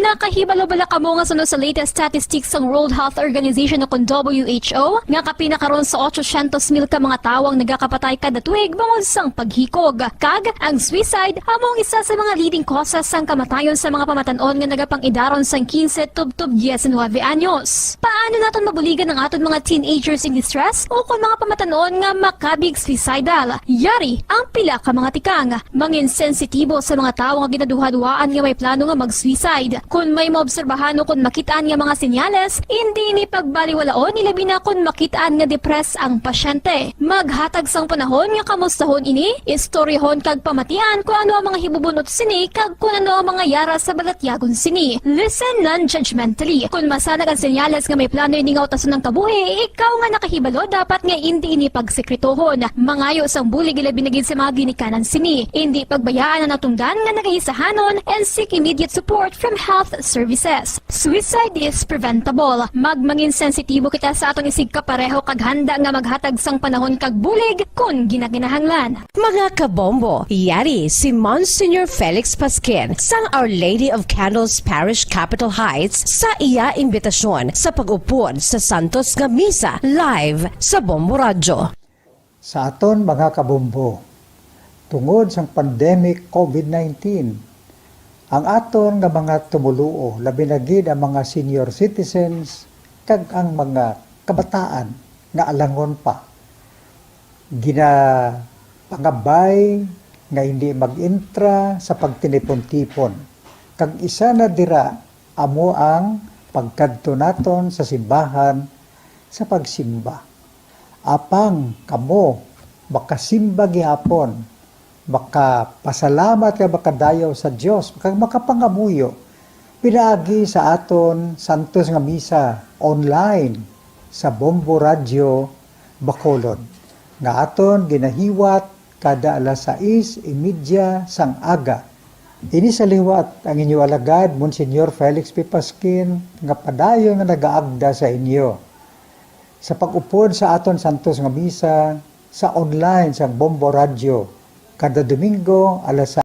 Nakahibalo-bala kamo nga sunod sa latest statistics ng World Health Organization o kung WHO nga kapinakaroon sa 800,000 ka mga tawang nagakapatay kada tuig bangod sang paghikog. Kag ang suicide among isa sa mga leading causes sang kamatayon sa mga pamatanon nga nagapangidaron sang 15 tubtob 19 anyos. Paano naton mabuligan ang aton mga teenagers in distress o kung mga pamatanon nga makabig suicidal? Yari ang pila ka mga tikang mangin sensitibo sa mga tawo nga ginaduha-duhaan nga may plano nga mag-suicide. Kung may maobserbahan o kung makitaan nga mga senyales, hindi ni pagbaliwalaon ilabi na kung makitaan nga depres ang pasyente. Maghatag sang panahon nga kamustahon ini, istoryahon kag pamatian kung ano ang mga hibubunot sini kag kung ano ang mga yara sa balatyagon sini. Listen non-judgmentally. Kung masanag ang senyales nga may plano ini nga utason ng kabuhi, ikaw nga nakahibalo dapat nga hindi ini pagsekretohon. Mangayo sang bulig ilabi na gid sa mga ginikanan sini. Hindi pagbayaan ang natungdan nga nagahisahanon and seek immediate support from health services. Suicide is preventable. Magmangin sensitibo kita sa atong isig kapareho kag handa nga maghatag sang panahon kag bulig kung ginaginahanglan. Mga kabombo, yari si Monsignor Felix Pasquin sang Our Lady of Candles Parish Capitol Heights sa iya imbitasyon sa pag-upod sa Santos nga Misa live sa Bombo Radio. Sa aton mga kabombo, tungod sang pandemic COVID-19, ang aton nga mga tumuluo, labi na gid ang mga senior citizens kag ang mga kabataan nga alangon pa. Pangabay nga hindi mag-intra sa pagtinipon-tipon. Kag isa na dira amo ang pagkadto naton sa simbahan sa pagsimba. Apang kamo makasimba gihapon, makapasalamat ka makadayaw sa Dios, makapangamuyo pinaagi sa aton Santos nga Misa online sa Bombo Radio Bacolod nga aton ginahiwat kada alas 6:30 sang aga. Ini sa liwat ang inyo alagad Monsignor Felix P. Pasquin nga padayon nga nagaagda sa inyo sa pag-upod sa aton Santos nga Misa sa online sa Bombo Radio kada Domingo alas 6.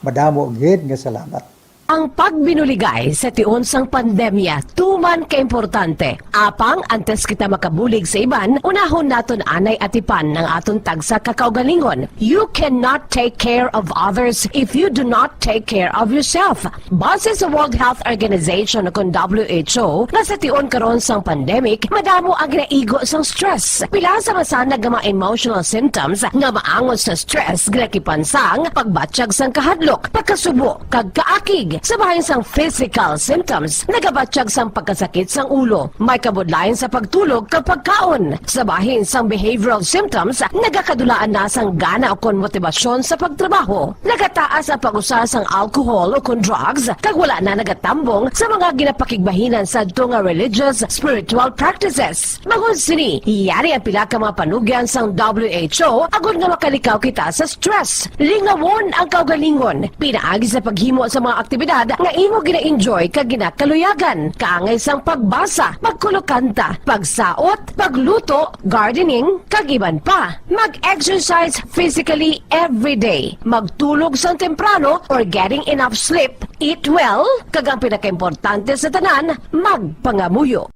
Madamo gid nga salamat. Ang pagbinuligay sa tiun sang pandemya tuman ka importante. Apang antes kita makabulig sa iban, unahon naton anay atipan ng aton tagsa kakaugalingon. You cannot take care of others if you do not take care of yourself. Base sa World Health Organization kung WHO, na sa tiun karon sang pandemic, madamo ang ginaigo sang stress. Pila sa masanag nga mga emotional symptoms nga maangon sa stress ginakipan sang pagbatsyag sang kahadlok, pagkasubo, kag kaakig. Sa bahin sang physical symptoms, nagabatsyag sang pagkasakit sang ulo, may kabudlayan sa pagtulog kapag kaon. Sa bahin sang behavioral symptoms, nagakadulaan na sang gana o kon motibasyon sa pagtrabaho. Nagataas ang pag-usa sang alcohol o kon drugs, kag wala na nagatambong sa mga ginapakigbahinan sa nga religious, spiritual practices. Bangon sini, iyari ang pila ka mga panugyan sang WHO agud nga makalikaw kita sa stress. Lingawon ang kaugalingon, pinaagi sa paghimo sa mga aktibidad nga imo gina-enjoy kag ginakaluyagan, kaangay sang pagbasa, pagkulokanta, pagsaot, pagluto, gardening, kag iban pa. Mag-exercise physically every day, magtulog sang temprano or getting enough sleep, eat well, kag ang pinakaimportante sa tanan, magpangamuyo.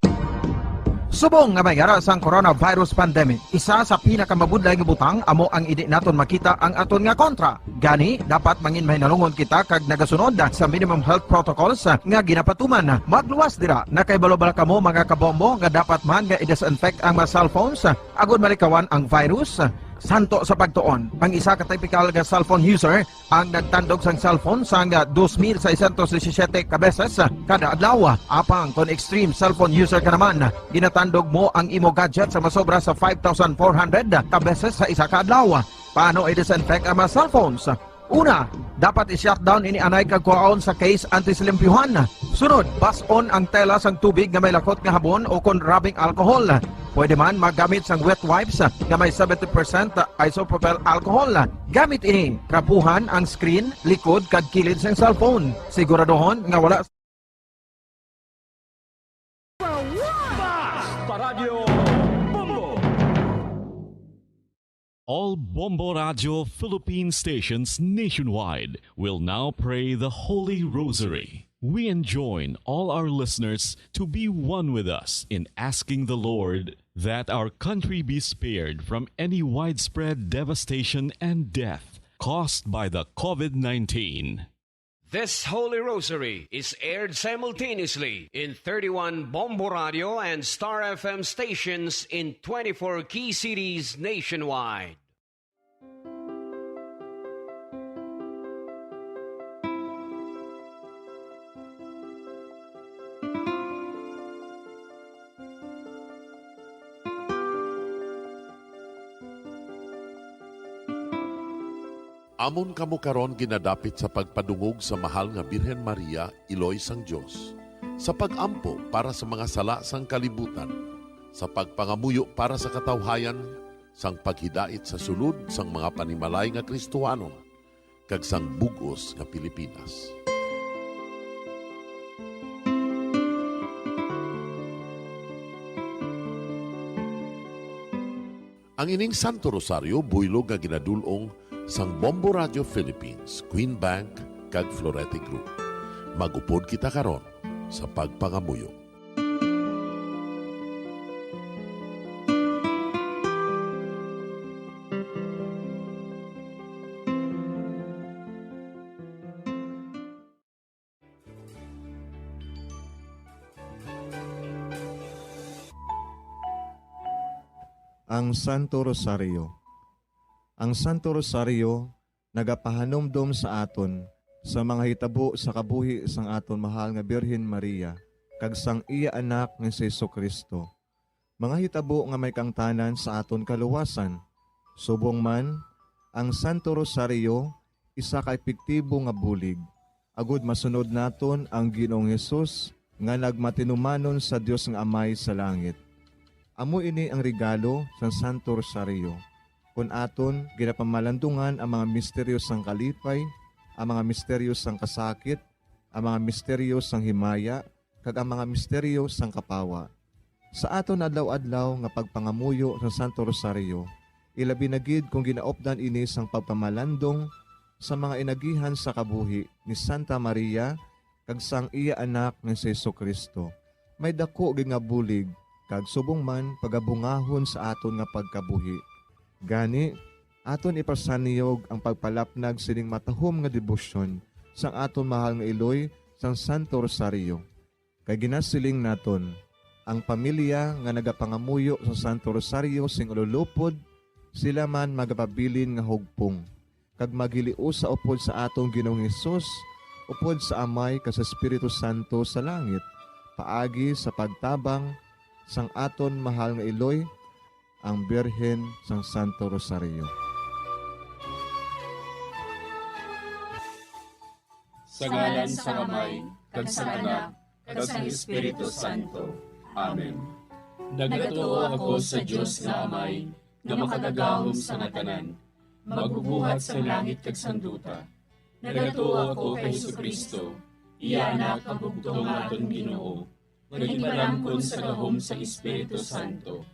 Subong nga mayara sang coronavirus pandemic, isa sa pinakamabudlay nga butang amo ang idi naton makita ang aton nga kontra. Gani, dapat mangin mahinalungon kita kag nagasunod sa minimum health protocols nga ginapatuman. Magluwas dira, nakaibalo-bala kamo mga kabombo nga dapat man nga i-disinfect ang mga cellphones agud malikawan ang virus. Santo sa pagtuon, ang isa ka typical nga cellphone user ang nagtandog sang cellphone sang 2,617 ka beses kada adlaw. Apang kon extreme cellphone user ka naman, ginatandog mo ang imo gadget sa masobra sa 5,400 ka beses sa isa ka adlaw. Paano i-disinfect ang mga cellphones? Una, dapat i-shutdown ini anay kagkuhaon sa case antisilimpyuhan. Sunod, bas-on ang tela sang tubig nga may lakot nga habon o kon rubbing alcohol. Pwede man magamit sang wet wipes nga may 70% isopropyl alcohol. Gamit ini, krapuhan ang screen, likod kag kilid sang cellphone. Siguraduhon nga wala Basta Radio All Bombo Radio Philippine stations nationwide will now pray the Holy Rosary. We enjoin all our listeners to be one with us in asking the Lord that our country be spared from any widespread devastation and death caused by the COVID-19. This Holy Rosary is aired simultaneously in 31 Bombo Radio and Star FM stations in 24 key cities nationwide. Amon kamo karon ginadapit sa pagpadungog sa mahal nga Birhen Maria, Iloy sang Dios, sa pagampo para sa mga sala sang kalibutan, sa pagpangamuyo para sa katawhayan, sang paghidait sa sulod sang mga panimalay nga Kristohanon, kag sang bugos nga Pilipinas. Ang ining Santo Rosario buylog nga ginadulong sang Bombo Radio Philippines, Queen Bank, kag Florete Group. Magupod kita karon sa pagpangamuyo. Ang Santo Rosario. Ang Santo Rosario nagapahanumdom sa aton sa mga hitabo sa kabuhi sang aton mahal nga Birhen Maria kag sang iya anak nga si Jesucristo. Mga hitabo nga may kangtanan sa aton kaluwasan. Subong man, ang Santo Rosario isa ka epektibo nga bulig. Agud masunod naton ang Ginoong Hesus nga nagmatinumanon sa Dios nga Amay sa langit. Amo ini ang regalo sa Santo Rosario. Kung aton ginapamalandungan ang mga misteryo sang kalipay, ang mga misteryo sang kasakit, ang mga misteryo sang himaya, kag ang mga misteryo sang kapawa. Sa aton adlaw-adlaw nga pagpangamuyo sa Santo Rosario, ilabi na gid kung ginaopdan ini sang pagpamalandong sa mga inagihan sa kabuhi ni Santa Maria kag sang iya anak nga si Jesucristo. May dako gid nga bulig kag subong man pagabungahon sa aton nga pagkabuhi. Gani, aton ipasaniyog ang pagpalapnag sining matahom nga debosyon sang aton mahal nga Iloy sang Santo Rosario. Kay ginasiling naton, ang pamilya nga nagapangamuyo sa Santo Rosario sing ululupod, sila man magapabilin nga hugpong. Kag magiliu sa upod sa atong Ginoong Hesus, upod sa Amay kas Espiritu Santo sa langit, paagi sa pagtabang sang aton mahal nga Iloy, ang Birhen sang Santo Rosario. Sa ngalan sa Amay, kag sa Anak, kag sa Espiritu Santo. Amen. Nagatuo ako sa Dios nga Amay, nga makagagahom sa ngatanan, magbubuhat sa langit kag sanduta. Nagatuo ako kay Jesucristo, iya anak ang bugtong aton Ginoo, nagiparamkon sa gahom sa Espiritu Santo.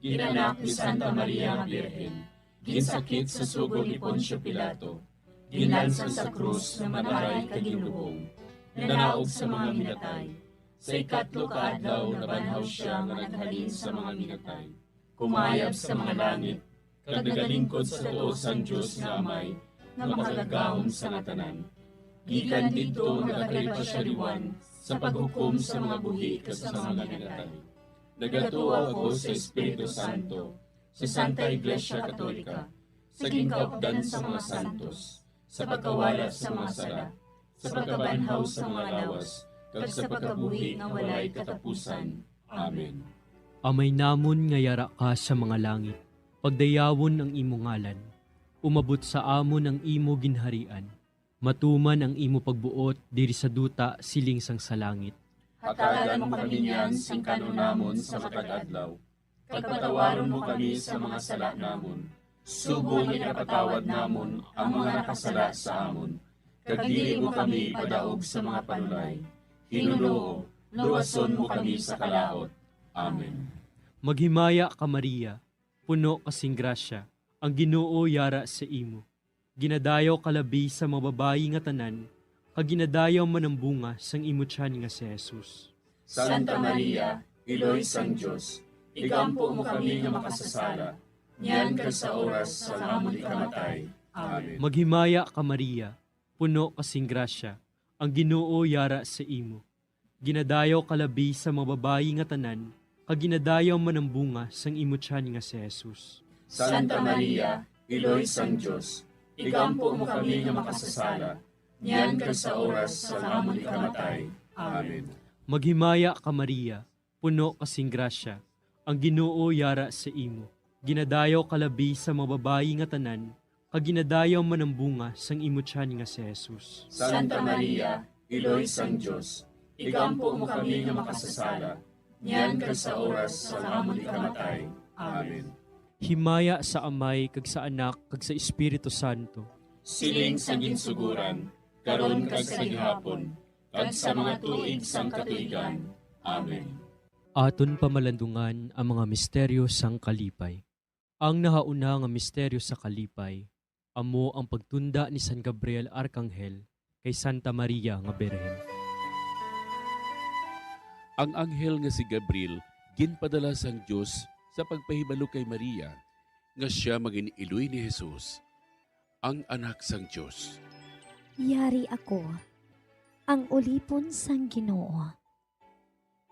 Ginanak ni Santa Maria nga Birhen, ginsakit sa sugod ni Poncio Pilato, ginlansang sa krus na mamaray kag ginlubong, nanaog sa mga minatay. Sa ikatlo ka adlaw nabanhaw siya nga naghalin sa mga minatay, kumayab sa mga langit, kag nagalingkod sa tuo sang Dios nga Amay, nga makagagahom sa ngatanan. Gikan didto nagakalipasyaliwan sa paghukom sa mga buhi kas sa mga minatay. Nagatuo ako sa Espiritu Santo, sa Santa Iglesia Katolika, sa gingkaupdan sa mga santos, sa pagkawala sa mga sala, sa pagkabanhaw sa mga lawas, kag sa pagkabuhi nga walay katapusan. Amen. Amay namon nga yara ka sa mga langit, pagdayawon ang imo ngalan, umabot sa amon ang imo ginharian, matuman ang imo pagbuot diri sa duta siling sang sa langit. Hatagan mo kami niyan sing kanunamon sa matag adlaw. Pagpatawaron mo kami sa mga sala namon. Subong ipatawad namon ang mga nakasala sa amon. Kag dili mo kami padaog sa mga panulay. Hinuloo, luwason mo kami sa kalaot. Amen. Maghimaya ka Maria, puno kasing grasya, ang Ginoo yara sa imo. Ginadayaw kalabi sa mababayi nga tanan, kag ginadayaw man ang bunga sang imo tiyan nga si Jesus. Santa Maria, Iloy sang Diyos, igampo mo kami nga makasasala, niyan kag sa oras sa amon ikamatay. Amen. Maghimaya ka Maria, puno kasing grasya, ang Ginoo yara sa imo. Ginadayaw kalabi sa mababayi nga tanan, kag ginadayaw man ang bunga sang imo tiyan nga si Jesus. Santa Maria, Iloy sang Diyos, igampo mo kami nga makasasala, niyan kag sa oras sa amon ikamatay. Amen. Maghimaya ka Maria, puno kasing grasya, ang Ginoo yara sa imo. Ginadayaw kalabi sa mababayi nga tanan, kag ginadayaw man ang bunga sang imo tiyan nga si Jesus. Santa Maria, Iloy sang Diyos, igampo mo kami nga makasasala, niyan kag sa oras sa amon ikamatay. Amen. Himaya sa Amay kag sa Anak kag sa Espiritu Santo. Siling sa ginsuguran, karon kag sa gihapon, kag sa mga tuig sang katuigan. Amen. Aton pamalandungan ang mga misteryo sang kalipay. Ang nahauna nga misteryo sa kalipay, amo ang pagtunda ni San Gabriel Arkanghel kay Santa Maria nga Birhen. Ang anghel nga si Gabriel ginpadala sang Dios sa pagpahibalo kay Maria nga siya maging iloy ni Jesus, ang anak sang Dios. Yari ako, ang ulipon sang Ginoo.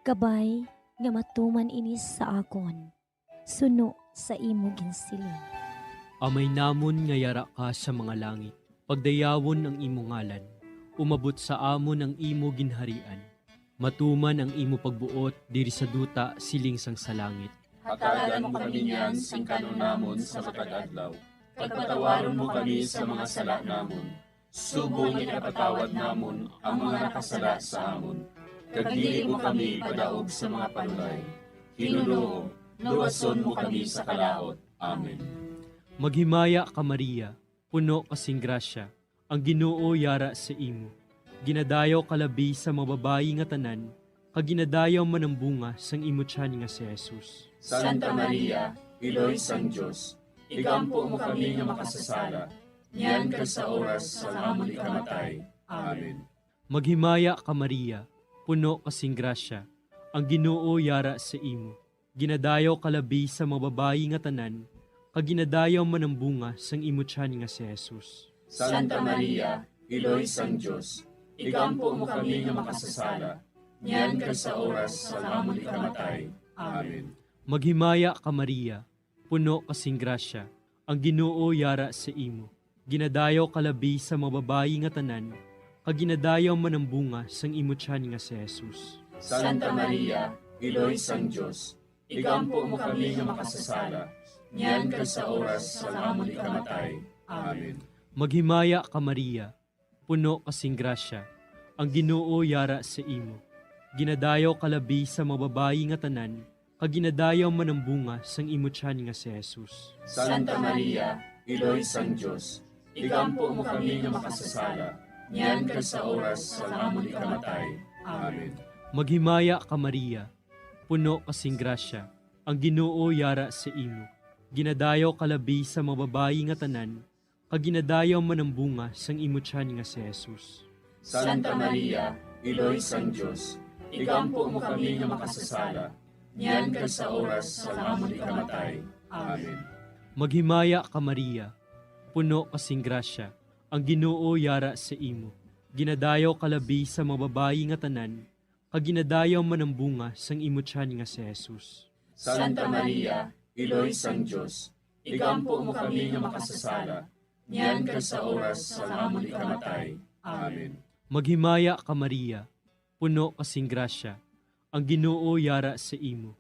Kabay nga matuman inis sa akon, suno sa imo ginsiling. Amay namon nga yara ka sa mga langit, pagdayawon ang imo ngalan, umabot sa amon ang imo ginharian. Matuman ang imo pagbuot diri sa duta siling sang sa langit. Hatagan mo kami niyan sing kanon namon sa matag adlaw. Pagpatawaron mo kami sa mga sala namon. Subong ipatawad namon ang mga nakasala sa amon. Kag dili mo kami padaog sa mga panulay. Hinunoo, luwason mo kami sa kalaot. Amen. Maghimaya ka Maria, puno kasing grasya, ang Ginoo yara sa imo. Ginadayaw kalabi sa mababayi nga tanan, kag ginadayaw man ang bunga sang imo tiyan nga si Jesus. Santa Maria, Iloy sang Diyos, igampo mo kami nga makasasala, niyan kag sa oras sa amon ikamatay. Amen. Maghimaya ka Maria, puno kasing grasya, ang Ginoo yara sa imo. Ginadayaw kalabi sa mababayi nga tanan, kag ginadayaw man ang bunga sang imo tiyan nga si Jesus. Santa Maria, Iloy sang Diyos, igampo mo kami nga makasasala, niyan kag sa oras sa amon ikamatay. Amen. Maghimaya ka Maria, puno kasing grasya, ang Ginoo yara sa imo. Ginadayaw kalabi sa mababayi nga tanan, kag ginadayaw man ang bunga sang imo tiyan nga si Jesus. Santa Maria, Iloy sang Diyos, igampo mo kami nga makasasala, niyan kag sa oras sa amon ikamatay. Amen. Maghimaya ka Maria, puno kasing grasya, ang Ginoo yara sa imo. Ginadayaw kalabi sa mababayi nga tanan, kag ginadayaw man ang bunga sang imo tiyan nga si Jesus. Santa Maria, Iloy sang Diyos, igampo mo kami nga makasasala, niyan kag sa oras sa amon ikamatay. Amen. Maghimaya ka Maria, puno kasing grasya, ang Ginoo yara sa imo. Ginadayaw kalabi sa mababayi nga tanan, kag ginadayaw man ang bunga sang imo tiyan nga si Jesus. Santa Maria, Iloy sang Diyos, igampo mo kami nga makasasala, niyan kag sa oras sa amon ikamatay. Amen. Maghimaya ka Maria, puno kasing grasya, ang Ginoo yara sa imo. Ginadayaw kalabi sa mababayi nga tanan, kag ginadayaw man ang bunga sang imo tiyan nga si Jesus. Santa Maria, Iloy sang Diyos, igampo mo kami nga makasasala, niyan kag sa oras sa amon ikamatay. Amen. Maghimaya ka Maria, puno kasing grasya, ang Ginoo yara sa imo.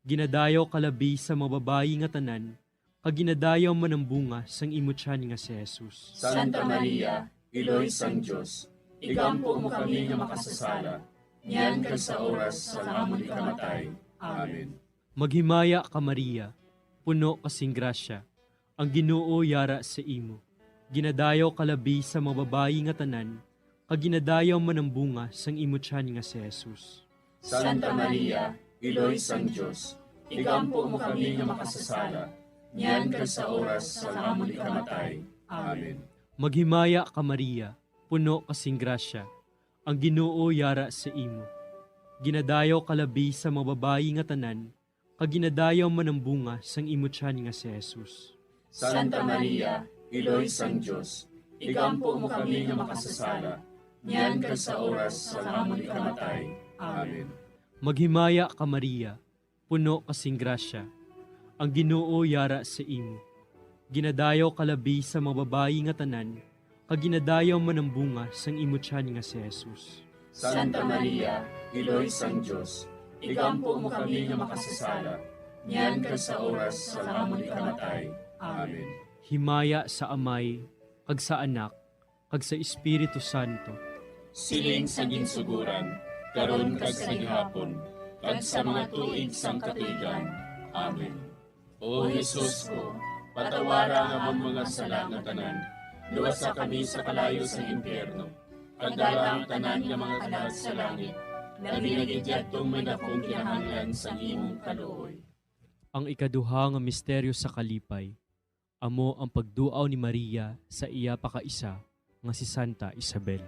Ginadayaw kalabi sa mababayi nga tanan, kag ginadayaw man ang bunga sang imo tiyan nga si Jesus. Santa Maria, Iloy sang Diyos, igampo mo kami nga makasasala, niyan kag sa oras sa amon ikamatay. Amen. Maghimaya ka Maria, puno kasing grasya, ang Ginoo yara sa imo. Ginadayaw kalabi sa mababayi nga tanan, kag ginadayaw man ang bunga sang imo tiyan nga si Jesus. Santa Maria, Iloy sang Diyos, igampo mo kami nga makasasala, Nyan kag sa oras sa amon ikamatay. Amen. Maghimaya ka Maria, puno kasing grasya, ang Ginoo yara sa imo. Ginadayaw kalabi sa mga babayi nga tanan, kag ginadayaw man ang bunga sang imo tiyan nga si Jesus. Santa Maria, Iloy sang Dios, igampo mo kami nga makasasala. Nyan kag sa oras sa amon ikamatay. Amen. Maghimaya ka Maria, puno kasing grasya, ang Ginoo yara sa imo. Ginadayaw kalabi sa mga babayi nga tanan, kag ginadayaw man ang bunga sang imo tiyan nga si Jesus. Santa Maria, Iloy sang Dios, igampo mo kami nga makasasala. Nyan kag sa oras sa amon ikamatay. Amen. Himaya sa Amay, kag sa Anak, kag sa Espiritu Santo. Siling sa ginsuguran, karon kag sa gihapon, kag sa mga tuig sang katuigan. Amen. O Jesus ko, patawara nga among mga sala nga tanan, luwasa kami sa kalayo sa impyerno, kagdala ang tanan nga mga kalag sa langit, na binagidyatong may dakong kinahanglan sa imong kaluoy. Ang ikaduha nga misteryo sa kalipay, amo ang pagduaw ni Maria sa iya pakaisa nga si Santa Isabel.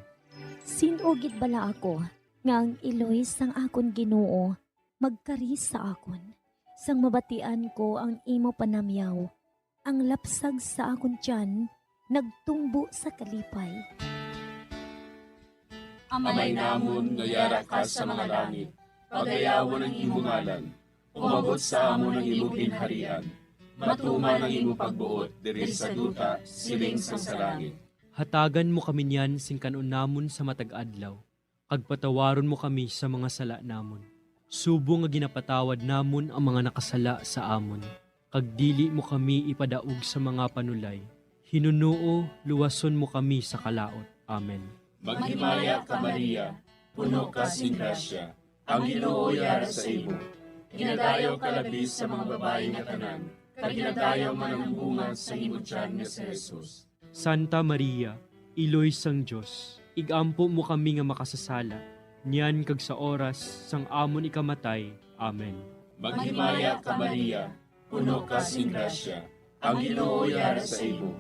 Sinugid bala ako, nga ang iloy sang akon Ginoo, magkaris sa akon. Sang mabatian ko ang imo panamyaw, ang lapsag sa akon tiyan, nagtumbo sa kalipay. Amay namon nga yara ka sa mga langit, pagayawan ang imong ngalan, umabot sa amon ang imong ginharian, matuman ang imong pagbuot diri sa duta, siling sa langit. Hatagan mo kami niyan sing kanon namon sa matag adlaw, kag patawaron mo kami sa mga sala namon. Subo nga ginapatawad namon ang mga nakasala sa amon, kag dili mo kami ipadaog sa mga panulay. Hinunuo, luwason mo kami sa kalaot. Amen. Maghimaya ka Maria, puno ka sing grasya, ang Ginoo yara sa imo. Ginadayaw ka labis sa mga babae nga tanan, kag ginadayaw man ang bunga sa imo tiyan nga si Jesus. Santa Maria, Iloy sang Dios, igampo mo kami nga makasasala, niyan kag sa oras sang amon ikamatay. Amen. Maghimaya ka Maria, puno ka sing grasya, ang Ginoo yara sa imo.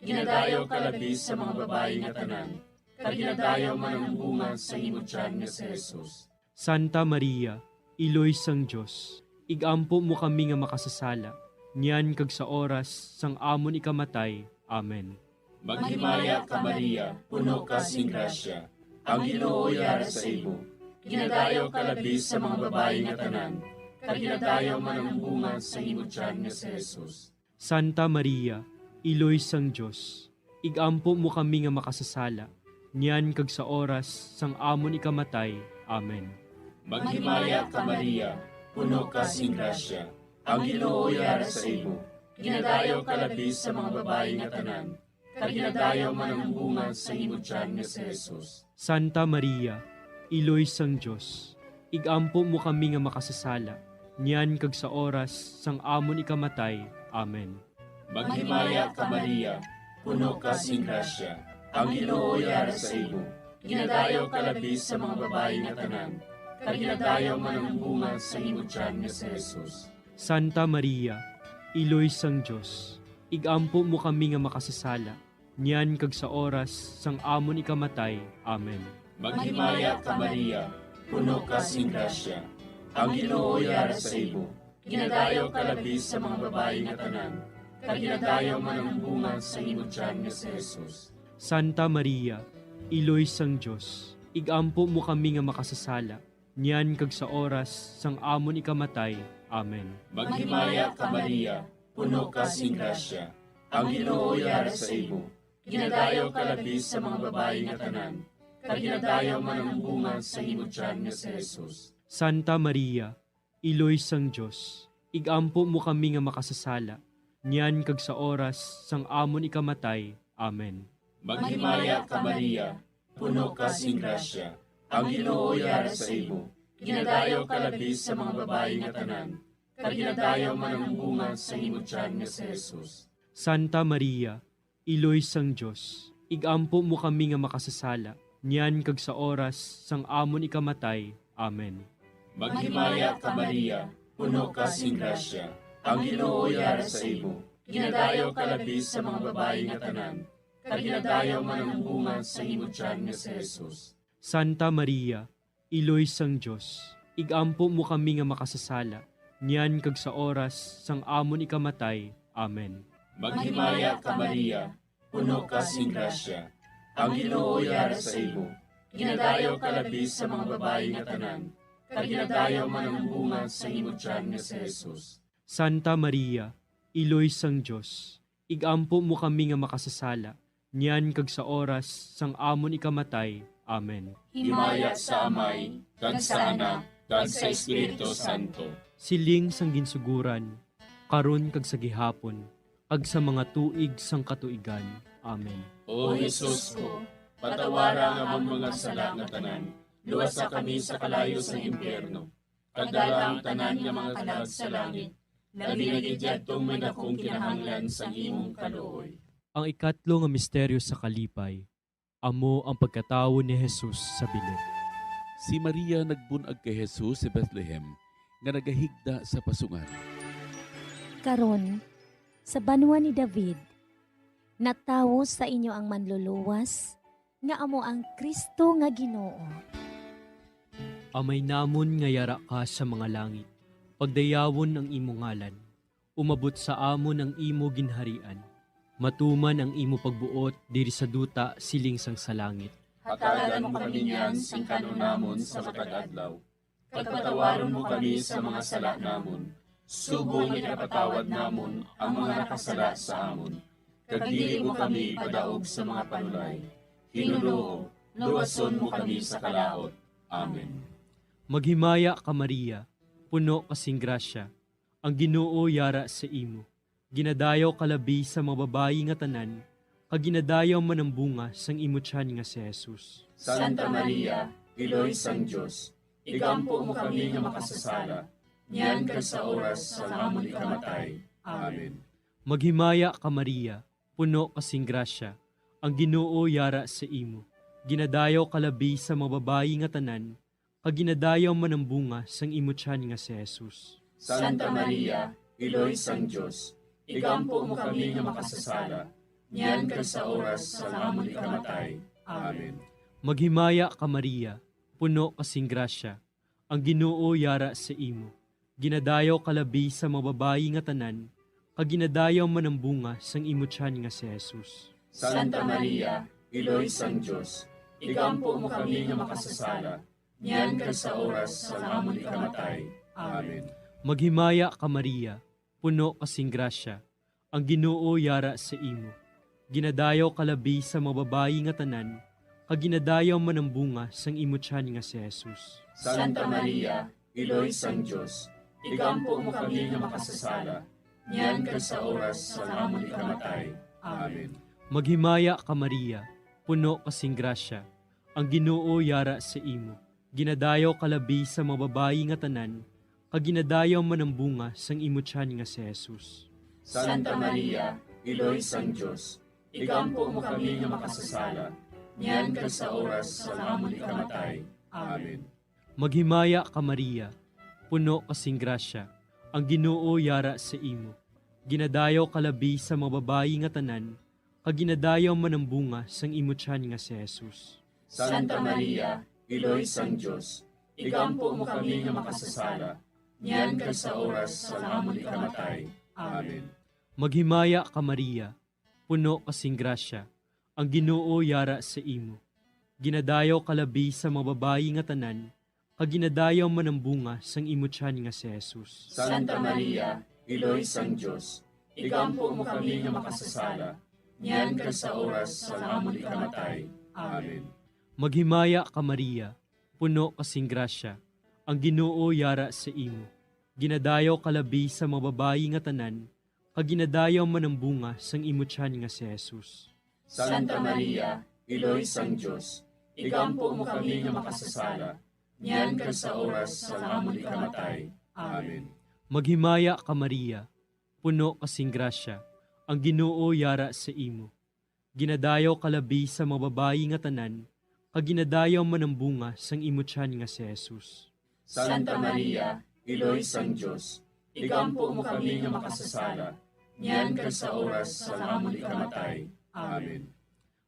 Ginadayaw ka labis sa mga babae nga tanan, kag ginadayaw man ang bunga sa imo tiyan nga si Jesus. Santa Maria, Iloy sang Dios, igampo mo kami nga makasasala, niyan kag sa oras sang amon ikamatay. Amen. Maghimaya ka Maria, puno ka sing grasya, ang Ginoo yara sa imo. Ginadayaw ka labis sa mga babae nga tanan, kag ginadayaw man ang bunga sa imo tiyan nga si Jesus. Santa Maria, Iloy sang Dios, igampo mo kami nga makasasala, niyan kag sa oras sang amon ikamatay. Amen. Maghimaya ka Maria, puno ka sing grasya, ang Ginoo yara sa imo. Ginadayaw ka labis sa mga babae nga tanan, kag ginadayaw man ang bunga sa imo tiyan nga si Jesus. Santa Maria, Iloy sang Dios, igampo mo kami nga makasasala, niyan kag sa oras sang amon ikamatay. Amen. Maghimaya ka Maria, puno ka sing grasya, ang Ginoo yara sa imo. Ginadayaw ka labis sa mga babae nga tanan, kag ginadayaw man ang bunga sa imo tiyan nga si Jesus. Santa Maria, Iloy sang Dios, igampo mo kami nga makasasala, niyan kag sa oras sang amon ikamatay. Amen. Maghimaya ka Maria, puno ka sing grasya, ang Ginoo yara sa imo. Ginadayaw ka labis sa mga babae nga tanan, kag ginadayaw man ang bunga sa imo tiyan nga si Jesus. Santa Maria, Iloy sang Dios, igampo mo kami nga makasasala, niyan kag sa oras sang amon ikamatay. Amen. Maghimaya ka Maria, puno ka sing grasya, ang Ginoo yara sa imo. Ginadayaw ka labis sa mga babae nga tanan, kag ginadayaw man ang bunga sa imo tiyan nga si Jesus. Santa Maria, Iloy sang Dios, igampo mo kami nga makasasala, niyan kag sa oras sang amon ikamatay. Amen. Maghimaya ka Maria, puno ka sing grasya, ang Ginoo yara sa imo. Ginadayaw ka labis sa mga babae nga tanan, kag ginadayaw man ang bunga sa imo tiyan nga si Jesus. Santa Maria, Iloy sang Dios, igampo mo kami nga makasasala, niyan kag sa oras sang amon ikamatay. Amen. Maghimaya ka Maria, puno ka sing grasya, Ang Ginoo yara sa imo, ginadayaw kalabis sa mga babae nga tanan, kag ginadayaw man ang bunga sa imo tiyan nga si Jesus. Santa Maria, Iloy sang Diyos, igampo mo kami nga makasasala, niyan kag sa oras sang amon ikamatay. Amen. Maghimaya ka Maria, puno ka sing grasya. Ang Ginoo yara sa imo, ginadayaw kalabis sa mga babae nga tanan, kag ginadayaw man ang bunga sa imo tiyan nga si Jesus. Santa Maria, Iloy sang Diyos, igampo mo kami nga makasasala, niyan kag sa oras sang amon ikamatay. Amen. Himaya sa Amay, kag sa Anak, kag sa Espiritu Santo. Siling sang ginsuguran, karon kag sa gihapon, kag sa mga tuig sang katuigan. Amen. O Jesus ko, patawara nga among mga sala nga tanan, luwasa kami sa kalayo sa impyerno, kadala ang tanan nga mga kalag sa langit, labi na gidyadtong may dakong kinahanglan sa imong kaluoy. Ang ikatlo nga misteryo sa kalipay, amo ang pagkatawo ni Jesus sa bilin. Si Maria nagbunag kay Jesus sa Bethlehem nga nagahigda sa pasungan. Karon, sa banwa ni David, natawo sa inyo ang manluluwas, nga amo ang Kristo nga Ginoo. Amay namon nga yara ka sa mga langit, pagdayawon ang imo ngalan, umabot sa amon ang imo ginharian, matuman ang imo pagbuot diri sa duta siling sang sa langit. Hatagan mo kami niyan sing kanunamon sa matag adlaw, pagpatawaron mo kami sa mga sala namon, subong ipatawad namon ang mga nakasala sa amon, kag dili mo kami padaog sa mga panulay. Hinunoo, luwason mo kami sa kalaot. Amen. Maghimaya ka Maria, puno kasing grasya, ang Ginoo yara sa imo. Ginadayaw kalabi sa mga babayi nga tanan, kag ginadayaw man ang bunga sang imo tiyan nga si Jesus. Santa Maria, Iloy sang Diyos, igampo mo kami nga makasasala, niyan kag sa oras sa amon ikamatay. Amen. Maghimaya ka Maria, puno kasing grasya, ang Ginoo yara sa imo. Ginadayaw kalabi sa mga babayi nga tanan, kag ginadayaw man ang bunga sang imo tiyan nga si Jesus. Santa Maria, Iloy sang Diyos, igampo mo kami nga makasasala, niyan kag sa oras sa amon ikamatay. Amen. Maghimaya ka Maria, puno kasing grasya, ang Ginoo yara sa imo. Ginadayaw kalabi sa mga babayi nga tanan, kag ginadayaw man ang bunga sang imo tiyan nga si Jesus. Santa Maria, Iloy sang Diyos, igampo mo kami nga makasasala, niyan kag sa oras sa amon ikamatay. Amen. Maghimaya ka Maria, puno kasing grasya, ang Ginoo yara sa imo. Ginadayaw kalabi sa mga babayi nga tanan, kag ginadayaw man ang bunga sang imo tiyan nga si Jesus. Santa Maria, Iloy sang Diyos, igampo mo kami nga makasasala, niyan kag sa oras sa amon ikamatay. Amen. Maghimaya ka Maria, puno kasing grasya, ang Ginoo yara sa imo. Ginadayaw kalabi sa mga babayi nga tanan, kag ginadayaw man ang bunga sang imo tiyan nga si Jesus. Santa Maria, Iloy sang Diyos, igampo mo kami nga makasasala, niyan kag sa oras sa amon ikamatay. Amen. Maghimaya ka Maria, puno kasing grasya, ang Ginoo yara sa imo. Ginadayaw kalabi sa mga babayi nga tanan, kag ginadayaw man ang bunga sang imo tiyan nga si Jesus. Santa Maria, Iloy sang Diyos, igampo mo kami nga makasasala, niyan kag sa oras sa amon ikamatay. Amen. Maghimaya ka Maria, puno kasing grasya, ang Ginoo yara sa imo. Ginadayaw kalabi sa mga babayi nga tanan, kag ginadayaw man ang bunga sang imo tiyan nga si Jesus. Santa Maria, Iloy sang Diyos, igampo mo kami nga makasasala, niyan kag sa oras sa amon ikamatay. Amen. Maghimaya ka Maria, puno kasing grasya, ang Ginoo yara sa imo. Ginadayaw kalabi sa mga babayi nga tanan, kag ginadayaw man ang bunga sang imo tiyan nga si Jesus. Santa Maria, Iloy sang Diyos, igampo mo kami nga makasasala, niyan kag sa oras sa amon ikamatay. Amen. Maghimaya ka Maria, puno kasing grasya, ang Ginoo yara sa imo. Ginadayaw kalabi sa mga babayi nga tanan, kag ginadayaw man ang bunga sang imo tiyan nga si Jesus. Santa Maria, Iloy sang Diyos, igampo mo kami nga makasasala, niyan kag sa oras sa amon ikamatay. Amen.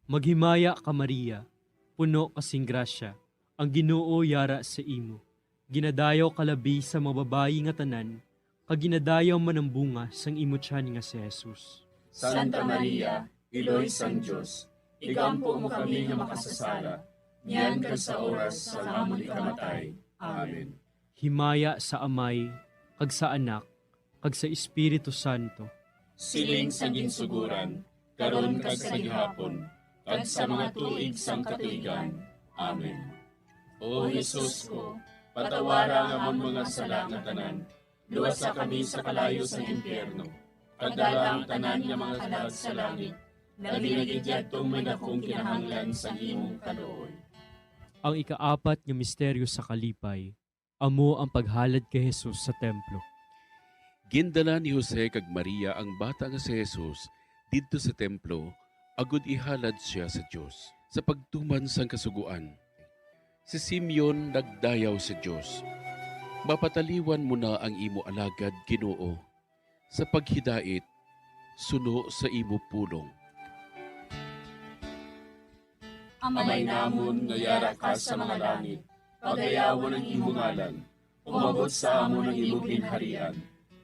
Maghimaya ka Maria, puno kasing grasya, ang Ginoo yara sa imo. Ginadayaw kalabi sa mga babayi nga tanan, kag ginadayaw man ang bunga sang imo tiyan nga si Jesus. Santa Maria, Iloy sang Diyos, igampo mo kami nga makasasala, niyan kag sa oras sa amon ikamatay. Amen. Himaya sa Amay, kag sa Anak, kag sa Espiritu Santo. Siling sa ginsuguran, karon kag sa gihapon, kag sa mga tuig sang katuigan. Amen. O Jesus ko, patawara nga amon mga sala nga tanan, luwasa kami sa kalayo sa impyerno, kagdala ang tanan nga mga kalag sa langit, naginagidyadtong may dakong kinahanglan sa imong kaluoy. Ang ikaapat nga misteryo sa kalipay, amo ang paghalad kay Jesus sa templo. Gindala ni Jose kag Maria ang bata nga si Jesus didto sa templo, agud ihalad siya sa Dios sa pagtuman sang kasuguan. Si Simeon nagdayaw sa Dios. Mapataliwan mo na ang imo alagad, Ginoo, sa paghidait suno sa imo pulong. Amay namon nga yara ka sa mga langit, pagayawon ang imong ngalan, umabot sa amon ang imong ginharian,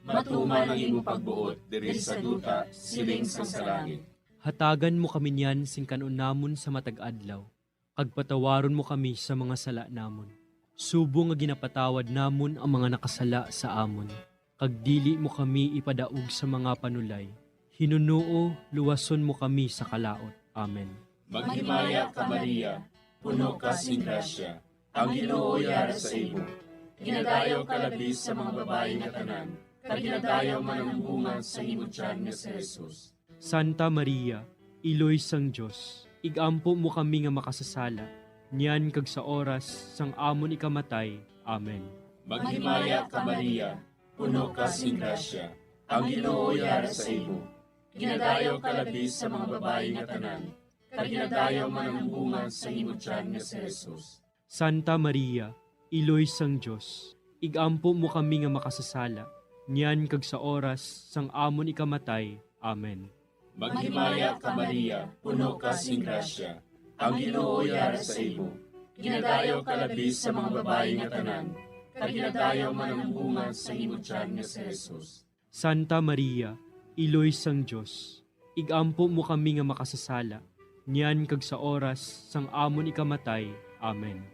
matuman ang imong pagbuot diri sa duta siling sa langit. Hatagan mo kami niyan sing kanon namon sa matag adlaw, kag patawaron mo kami sa mga sala namon. Subo nga ginapatawad namon ang mga nakasala sa amon, kag dili mo kami ipadaog sa mga panulay. Hinunuo, luwason mo kami sa kalaot. Amen. Maghimaya ka Maria, puno ka sing grasya, ang Ginoo yara sa imo. Ginadayaw ka labis sa mga babae nga tanan, kag ginadayaw man ang bunga sa imo tiyan nga si Jesus. Santa Maria, Iloy sang Diyos, igampo mo kami nga makasasala, niyan kag sa oras sang amon ikamatay. Amen. Maghimaya ka Maria, puno ka sing grasya, ang Ginoo yara sa imo. Ginadayaw ka labis sa mga babae nga tanan, kag ginadayaw man ang bunga sa imo tiyan nga si Jesus. Santa Maria, Iloy sang Diyos, igampo mo kami nga makasasala, niyan kag sa oras sang amon ikamatay. Amen. Maghimaya ka Maria, puno ka sing grasya, ang Ginoo yara sa imo. Ginadayaw ka labis sa mga babae nga tanan, kag ginadayaw man ang bunga sa imo tiyan nga si Jesus. Santa Maria, Iloy sang Diyos, igampo mo kami nga makasasala, niyan kag sa oras sang amon ikamatay. Amen.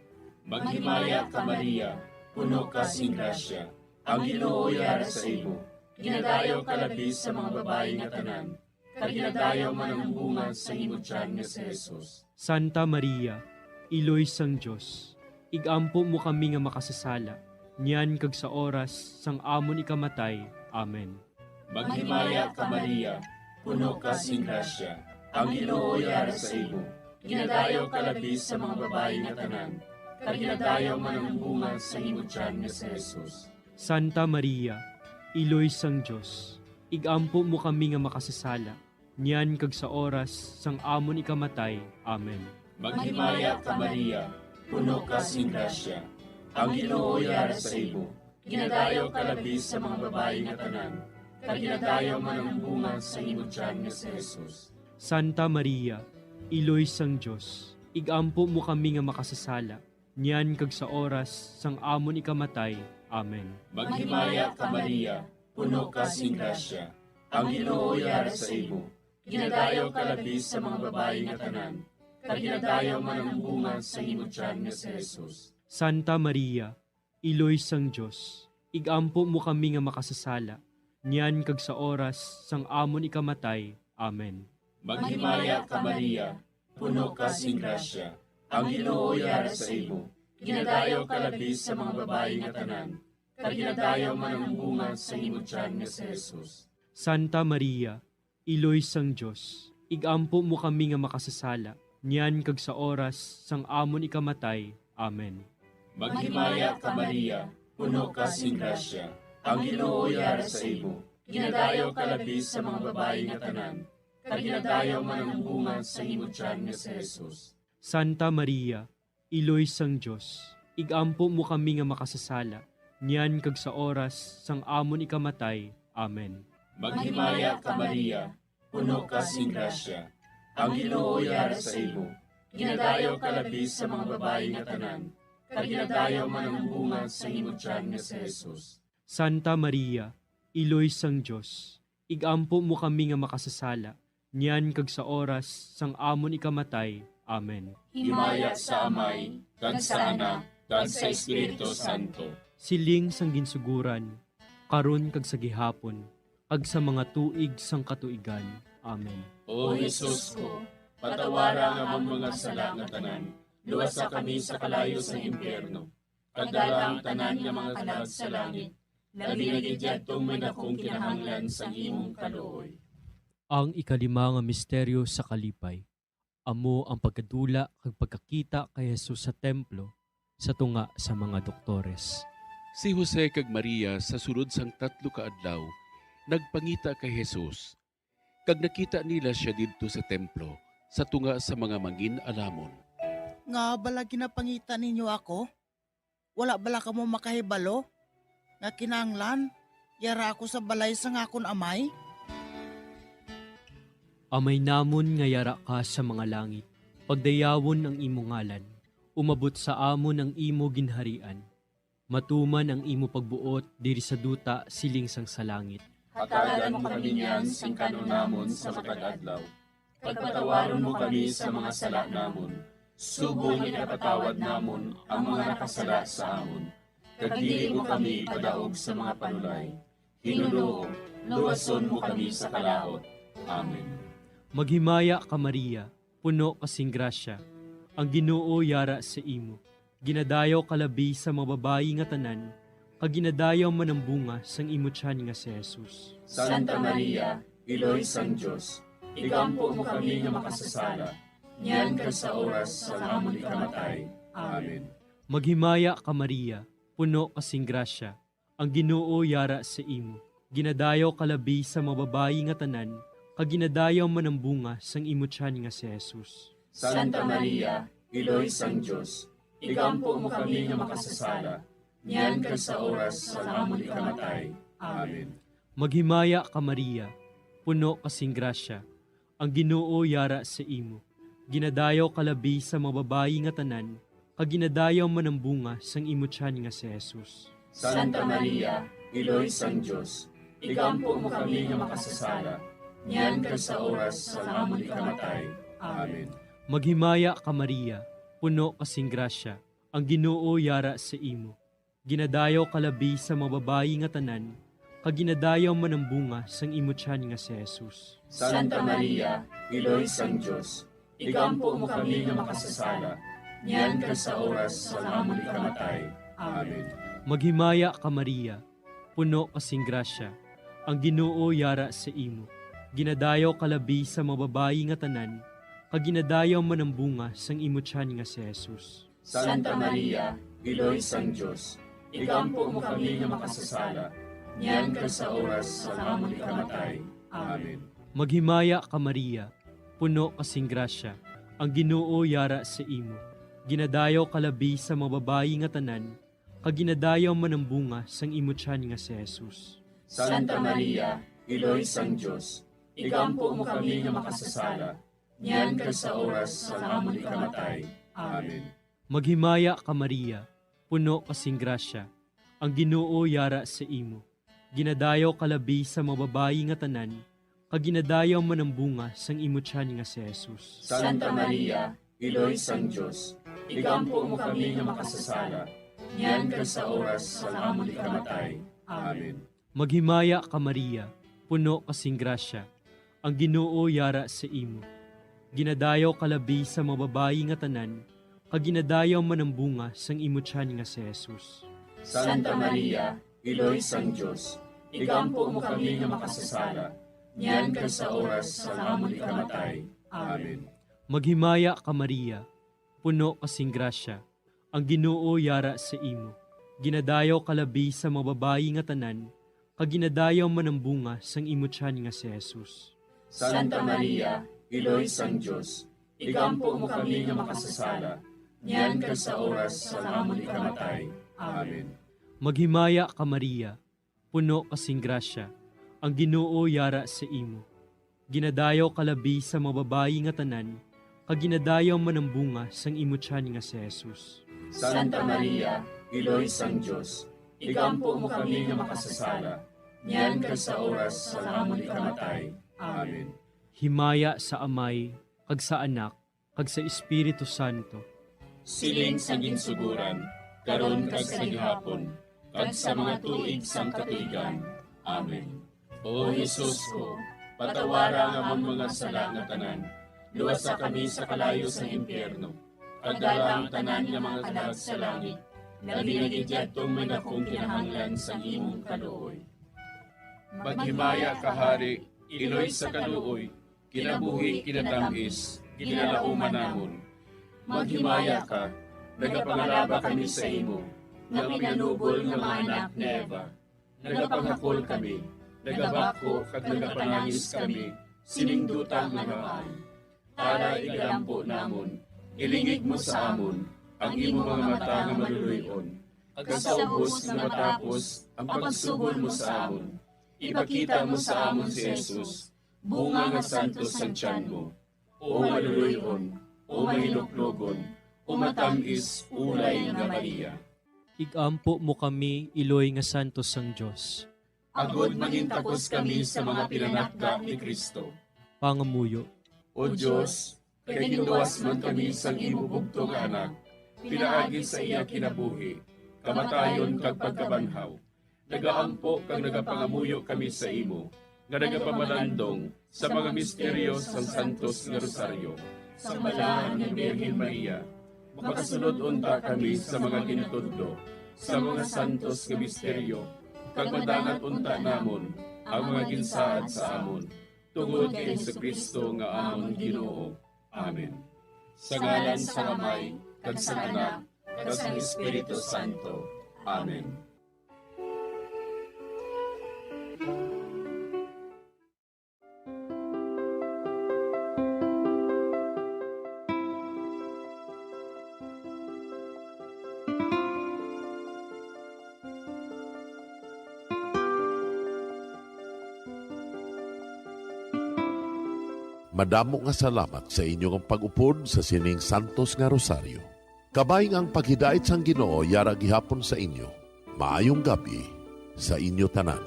Maghimaya ka Maria, puno ka sing grasya, ang Ginoo yara sa imo. Ginadayaw ka labis sa mga babae nga tanan, kag ginadayaw man ang bunga sa imo tiyan nga si Jesus. Santa Maria, Iloy sang Diyos, igampo mo kami nga makasasala, niyan kag sa oras sang amon ikamatay. Amen. Maghimaya ka Maria, puno ka sing grasya, ang Ginoo yara sa imo. Ginadayaw ka labis sa mga babae nga tanan, kag ginadayaw man ang bunga sa imo tiyan nga si Jesus. Santa Maria, Iloy sang Diyos, igampo mo kami nga makasasala, niyan kag sa oras sang amon ikamatay. Amen. Maghimaya ka Maria, puno ka sing grasya, ang Ginoo yara sa imo. Ginadayaw ka labis sa mga babae nga tanan, kag ginadayaw man ang bunga sa imo tiyan nga si Jesus. Santa Maria, Iloy sang Diyos, igampo mo kami nga makasasala, niyan kag sa oras sang amon ikamatay. Amen. Maghimaya ka Maria, puno ka sing grasya, ang Ginoo yara sa imo. Ginadayaw ka labis sa mga babae nga tanan, kag ginadayaw man ang bunga sa imo tiyan nga si Jesus. Santa Maria, Iloy sang Diyos, igampo mo kami nga makasasala, niyan kag sa oras sang amon ikamatay. Amen. Maghimaya ka Maria, puno ka sing grasya, ang Ginoo yara sa imo. Ginadayaw ka labis sa mga babae nga tanan, kag ginadayaw man ang bunga sa imo tiyan nga si Jesus. Santa Maria, Iloy sang Diyos, igampo mo kami nga makasasala, niyan kag sa oras sang amon ikamatay. Amen. Maghimaya ka Maria, puno ka sing grasya, ang Ginoo yara sa imo. Ginadayaw ka labis sa mga babae nga tanan, kag ginadayaw man ang bunga sa imo tiyan nga si Jesus. Santa Maria, Iloy sang Diyos, igampo mo kami nga makasasala, niyan kag sa oras sang amon ikamatay. Amen. Maghimaya ka Maria, puno ka sing grasya. Ang Ginoo yara sa imo. Ginadayaw ka labis sa mga babae nga tanan. Kag ginadayaw man ang bunga sa imong tiyan nga si Jesus. Santa Maria, Iloy sang Diyos, igampo mo kami nga makasasala, niyan kag sa oras sang amon ikamatay. Amen. Himaya sa Amay, kag sa Anak, kag sa Espiritu Santo. Siling sang ginsuguran, karon kag sa gihapon, kag sa mga tuig sang katuigan. Amen. O Jesus ko, patawara nga among mga sala nga tanan, luwasa kami sa kalayo sa impyerno. Pagdala ang tanan nga mga kalag sa langit, labi na gidyadtong may dakong kinahanglan sa imong kaluoy. Ang ikalima nga misteryo sa kalipay. Amo ang pagkadula kag pagkakita kay Jesus sa templo sa tunga sa mga doktores. Si Jose kag Maria sa sulod sang 3 ka adlaw nagpangita kay Jesus. Kag nakita nila siya didto sa templo sa tunga sa mga mangin-alamon. Nga bala ginapangita ninyo ako? Wala bala ka mo makahibalo? Nga kinanglan, yara ako sa balay sa ngakon amay? Amay namon nga yara ka sa mga langit, pagdayawon ang imo ngalan, umabot sa amon ang imo ginharian, matuman ang imo pagbuot diri sa duta siling sang sa langit. Hatagan mo kami niyan sing kanunamon sa matag adlaw. Pagpatawaron mo kami sa mga sala namon. Subong ipatawad namon ang mga nakasala sa amon. Kag dili mo kami padaog sa mga panulay. Hinuloo, luwason mo kami sa kalaot. Amen. Maghimaya ka Maria, puno kasing grasya, ang Ginoo yara sa imo. Ginadayaw kalabi sa mga babayi nga tanan, kag ginadayaw man ang bunga sang imo tiyan nga si Jesus. Santa Maria, Iloy sang Diyos, igampo mo kami nga makasasala, niyan ka sa oras sa amon ikamatay. Amen. Maghimaya ka Maria, puno kasing grasya, ang Ginoo yara sa imo. Ginadayaw kalabi sa mga babayi nga tanan, kag ginadayaw man ang bunga sang imo tiyan nga si Jesus. Santa Maria, Iloy sang Diyos, igampo mo kami nga makasasala, niyan ka sa oras sa amon ikamatay. Amen. Maghimaya ka Maria, puno kasing grasya, ang Ginoo yara sa imo. Ginadayaw kalabi sa mga babayi nga tanan, kag ginadayaw man ang bunga sang imo tiyan nga si Jesus. Santa Maria, Iloy sang Diyos, igampo mo kami nga makasasala, niyan ka sa oras sa amon ikamatay. Amen. Maghimaya ka Maria, puno kasing grasya, ang Ginoo yara sa imo. Ginadayaw kalabi sa mga babayi nga tanan, kag ginadayaw man ang bunga sang imo tiyan nga si Jesus. Santa Maria, Iloy sang Diyos, igampo mo kami nga makasasala, niyan ka sa oras sa amon ikamatay. Amen. Maghimaya ka Maria, puno kasing grasya, ang Ginoo yara sa imo. Ginadayaw kalabi sa mga babayi nga tanan, kag ginadayaw man ang bunga sang imo tiyan nga si Jesus. Santa Maria, Iloy sang Diyos, igampo mo kami nga makasasala, niyan ka sa oras sa amon ikamatay. Amen. Maghimaya ka Maria, puno kasing grasya, ang Ginoo yara sa imo. Ginadayaw kalabi sa mga babayi nga tanan, kag ginadayaw man ang bunga sang imo tiyan nga si Jesus. Santa Maria, Iloy sang Diyos, igampo mo kami nga makasasala, niyan ka sa oras sa amon ikamatay. Amen. Maghimaya ka Maria, puno kasing grasya, ang Ginoo yara sa imo. Ginadayaw kalabi sa mga babayi nga tanan, kag ginadayaw man ang bunga sang imo tiyan nga si Jesus. Santa Maria, Iloy sang Diyos, igampo mo kami nga makasasala, niyan ka sa oras sa amon ikamatay. Amen. Maghimaya ka Maria, puno kasing grasya, ang Ginoo yara sa imo. Ginadayaw kalabi sa mga babayi nga tanan, kag ginadayaw man ang bunga sang imo tiyan nga si Jesus. Santa Maria, Iloy sang Diyos, igampo mo kami nga makasasala, niyan ka sa oras sa amon ikamatay. Amen. Maghimaya ka Maria, puno kasing grasya, ang Ginoo yara sa imo. Ginadayaw kalabi sa mga babayi nga tanan, kag ginadayaw man ang bunga sang imo tiyan nga si Jesus. Santa Maria, Iloy sang Diyos, igampo mo kami nga makasasala, niyan ka sa oras sa amon ikamatay. Amen. Maghimaya ka Maria, puno kasing grasya, ang Ginoo yara sa imo. Ginadayaw kalabi sa mga babayi nga tanan, kag ginadayaw manambunga sang imo tiyan nga si Jesus. Santa Maria, Iloy sang Diyos, igampo mo kami nga makasasala, niyan kag sa oras sa amon ikamatay. Amen. Himaya sa Amay, kag sa Anak, kag sa Espiritu Santo. Siling sa ginsuguran, karon kag sa gihapon, kag sa mga tuig sang katuigan. Amen. O Jesus ko, patawara nga among mga sala nga tanan, luwasa kami sa kalayo sa impyerno, kag dala ang tanan nga mga kalag sa langit, nagigid tong may dakong kinahanglan sa imong kaluoy. Maghimaya ka Hari, Iloy sa kaluoy, kinabuhi kinatamis, kinalauman namon. Maghimaya ka, nagapangalaba kami sa imo, nga pinanubol nga mga anak ni Eva. Nagapangakol kami, nagabako kag nagapanangis kami, siningdutang nga maan. Para igalampo namon, ilingig mo sa amon, ang imo mga mata nga maluluyon. Kag sa ubos nga matapos, ang pagsugod mo sa amon. Ipakita mo sa amon si Jesus, bunga nga santos sa tiyan mo. O maluluyon, o mahiluklogon, o matamis, ulay nga Maria. Igampo mo kami, Iloy nga Santos sang Diyos. Agod magintakos kami sa mga pinanakda ni Kristo. Pangamuyo. O Diyos, kay ginduwas man kami sa imo bugtong anak, pinaagi sa iya kinabuhi, kamatayon kag pagkabanhaw. Nagaampo kag nagapangamuyo kami sa imo, nga nagapamalandong sa mga misteryo sang Santos nga Rosaryo. Sa balahan ni Birhen Maria, makasunod unta kami sa mga ginitudlo, sa mga santos nga misteryo, kag madangat unta namon ang mga ginsaad sa amon, tungod kay Jesucristo nga amon Ginoo. Amen. Sa ngalan sa Amay, kag sa Anak, kag sa Espiritu Santo. Amen. Madamo nga salamat sa inyong pag-upod sa sining Santos nga Rosaryo. Kabay ang paghidait sang Ginoo yara gihapon sa inyo. Maayong gabi sa inyo tanan.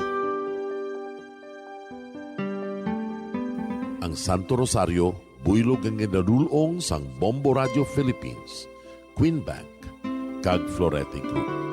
Ang Santo Rosario, buylog ang ginadulong sang Bombo Radio Philippines, Queen Bank, kag Florete Group.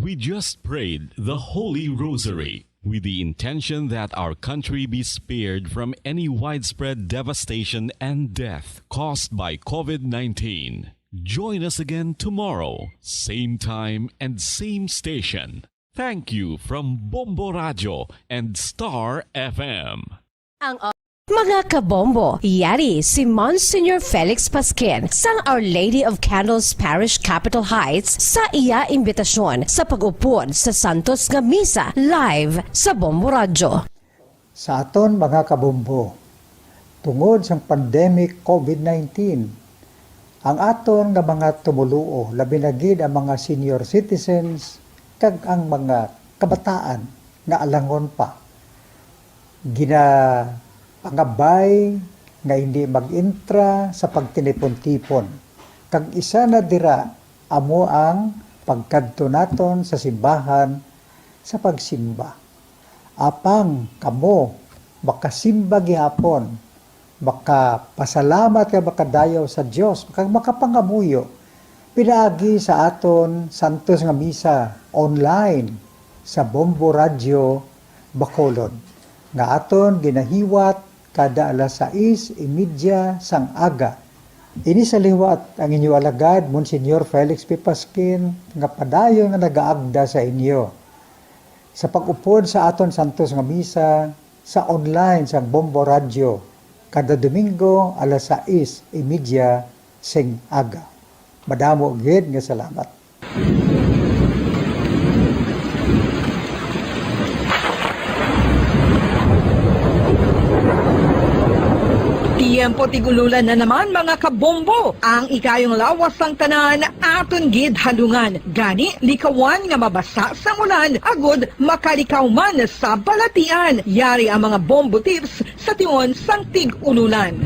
We just prayed the Holy Rosary with the intention that our country be spared from any widespread devastation and death caused by COVID-19. Join us again tomorrow, same time and same station. Thank you from Bombo Radio and Star FM. Mga kabombo, yari si Monsignor Felix Pasquin sang Our Lady of Candles Parish Capitol Heights sa iya imbitasyon sa pag-upod sa Santos nga Misa live sa Bombo Radio. Sa aton mga kabombo, tungod sa pandemic COVID-19, ang aton nga mga tumuluo, labi na gid ang mga senior citizens, kag ang mga kabataan nga alangon pa, pangabay nga hindi mag-intra sa pagtinipon-tipon. Kag isa na dira amo ang pagkadto naton sa simbahan sa pagsimba. Apang kamo makasimba gihapon, makapasalamat ka makadayaw sa Dios, makapangamuyo pinaagi sa aton Santos nga Misa online sa Bombo Radio Bacolod nga aton ginahiwat kada alas 6:30 sang aga. Ini sa liwat ang inyo alagad, Monsignor Felix P. Pasquin, nga padayon nga nagaagda sa inyo. Sa pag-upod sa aton Santos nga Misa, sa online sang Bombo Radio, kada Domingo alas 6:30 sing aga. Madamo gid nga salamat. Ampo tigululan na naman mga kabombo. Ang ikayong lawas sang tanan aton gid halungan. Gani likawan nga mabasa sa ulan agud makalikaw man sa balatian. Yari ang mga bombo tips sa tion sang tig-ululan.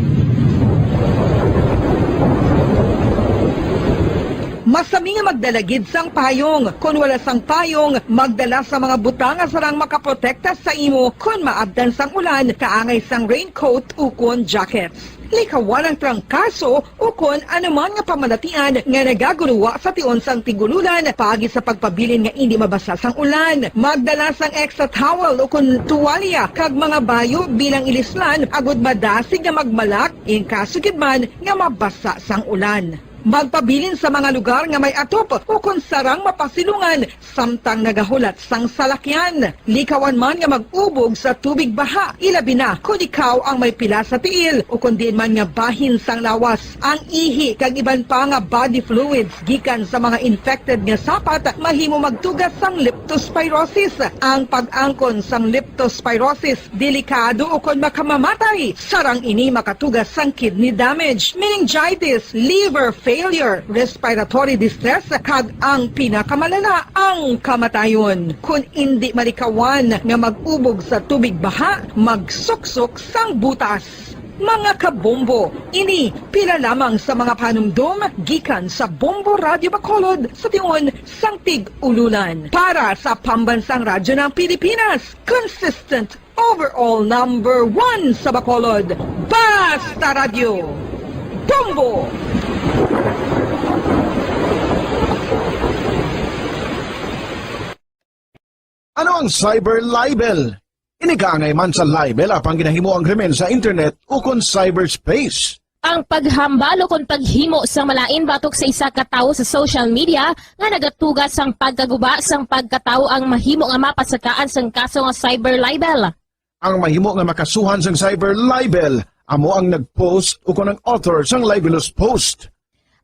Masami nga magdalagid sang payong. Kung wala sang payong, magdala sa mga butang asarang makaprotekta sa imo kung maabdan sang ulan, kaangay sang raincoat ukon jackets. Likawan ang trangkaso ukon anuman nga pamalatian nga nagaguluwa sa tion sang tigululan paagi sa pagpabilin nga hindi mabasa sang ulan. Magdala sang extra towel ukon tuwalya kag mga bayo bilang ilislan agud madasig nga magmalak in kaso gid man nga mabasa sang ulan. Magpabilin sa mga lugar nga may atop o kung sarang mapasilungan samtang nagahulat sang salakyan. Likawan man nga mag-ubog sa tubig baha, ilabi na kung ikaw ang may pila sa tiil o kung din man nga bahin sang lawas. Ang ihi kag iban pa nga body fluids gikan sa mga infected nga sapat mahimo magtugas sang leptospirosis. Ang pag-angkon sang leptospirosis delikado o kung makamamatay. Sarang ini makatugas sang kidney damage, meningitis, liver failure, respiratory distress, kag ang pinakamalala, ang kamatayon. Kung hindi malikawan nga mag-ubog sa tubig baha, magsuksok sang butas. Mga kabombo, ini pila lamang sa mga panumdum gikan sa Bombo Radio Bacolod sa tion sang tig-ululan. Para sa Pambansang Radyo ng Pilipinas, consistent overall number 1 sa Bacolod, Basta Radio. Bombo! Ano ang cyber libel? Inigangay man sa libel apang ginahimo ang krimen sa internet o kon cyberspace. Ang paghambalo kon paghimo sang malain batok sa isa ka tawo sa social media nga nagatugas sang pagkaguba sang pagkatawo ang mahimo nga mapasakaan sang kaso nga cyber libel. Ang mahimo nga makasuhan sang cyber libel amo ang nag-post o kon ang author sang libelous post.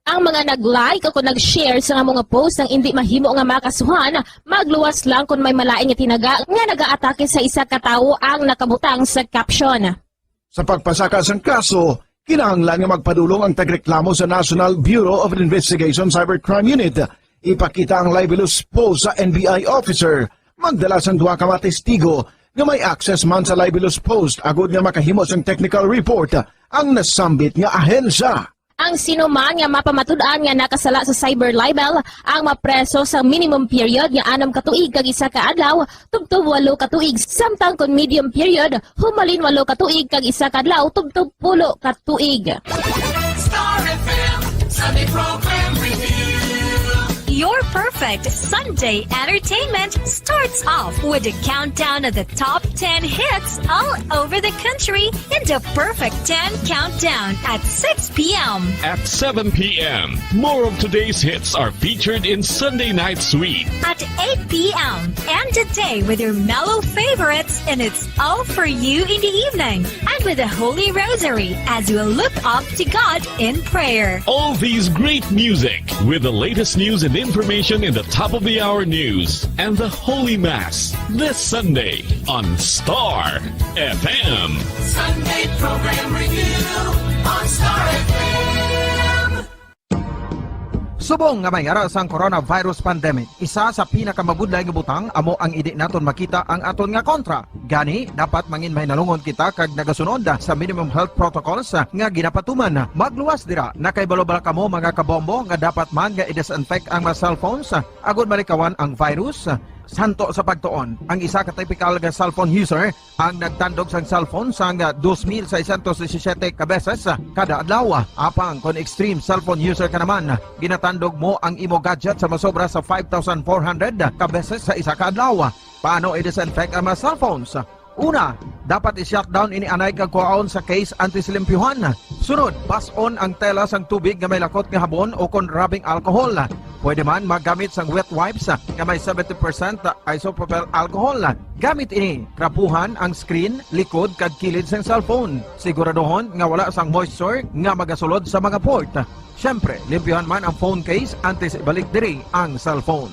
Ang mga nag-like o kung nag-share sa nga mga post ng hindi mahimo nga makasuhan, magluwas lang kung may malain nga tinaga nga nag-aatake sa isa ka tawo ang nakabutang sa caption. Sa pagpasaka sang kaso, kinahanglan nga magpadulong ang tagreklamo sa National Bureau of Investigation Cybercrime Unit. Ipakita ang libelous post sa NBI officer. Magdala sang duha ka mga testigo nga may access man sa libelous post agud nga makahimo sang technical report ang nasambit nga ahensya. Ang sino man nga mapamatud-an nga nakasala sa cyber libel ang mapreso sa minimum period nga 6 ka tuig kag 1 ka adlaw tubtob 8 ka tuig, samtang kon medium period humalin 8 ka tuig kag 1 ka adlaw tubtob 10 ka tuig. Star FM Sunday Program Review. Your perfect Sunday entertainment starts off with a countdown of the top 10 hits all over the country in the Perfect 10 Countdown at 6 p.m. At 7 p.m., more of today's hits are featured in Sunday Night Sweet. At 8 p.m. End the day with your mellow favorites and it's all for you in the evening. And with the Holy Rosary as you look up to God in prayer. All these great music with the latest news and information in the top of the hour news and the Holy Mass this Sunday on Star FM. Sunday Program Review on Star FM. Subong nga may ara sang coronavirus pandemic, isa sa pinakamabudlay nga butang amo ang idi naton makita ang aton nga kontra. Gani dapat mangin mahinalungon kita kag nagasunod sa minimum health protocols nga ginapatuman. Magluwas dira na kay balobala kamo mga kabombo nga dapat man nga i-disinfect ang mga cellphones agud malikawan ang virus. Santo sa pagtuon, ang isa ka typical nga cellphone user ang nagtandog sang cellphone sang 2,617 ka beses kada adlaw. Apang kon extreme cellphone user ka naman, ginatandog mo ang imo gadget sa masobra sa 5,400 ka beses sa isa ka adlaw. Paano i-disinfect ang mga cellphones? Una, dapat i-shutdown ini anay kag kuhaon sa case antisilimpyuhan. Sunod, pass-on ang tela sang tubig nga may lakot nga habon o kon rubbing alcohol. Pwede man magamit sang wet wipes nga may 70% isopropyl alcohol. Gamit ini, krapuhan ang screen, likod kag kilid sang cellphone. Siguraduhon nga wala sang moisture nga magasulod sa mga port. Syempre, limpyuhan man ang phone case antes ibalik diri ang cellphone.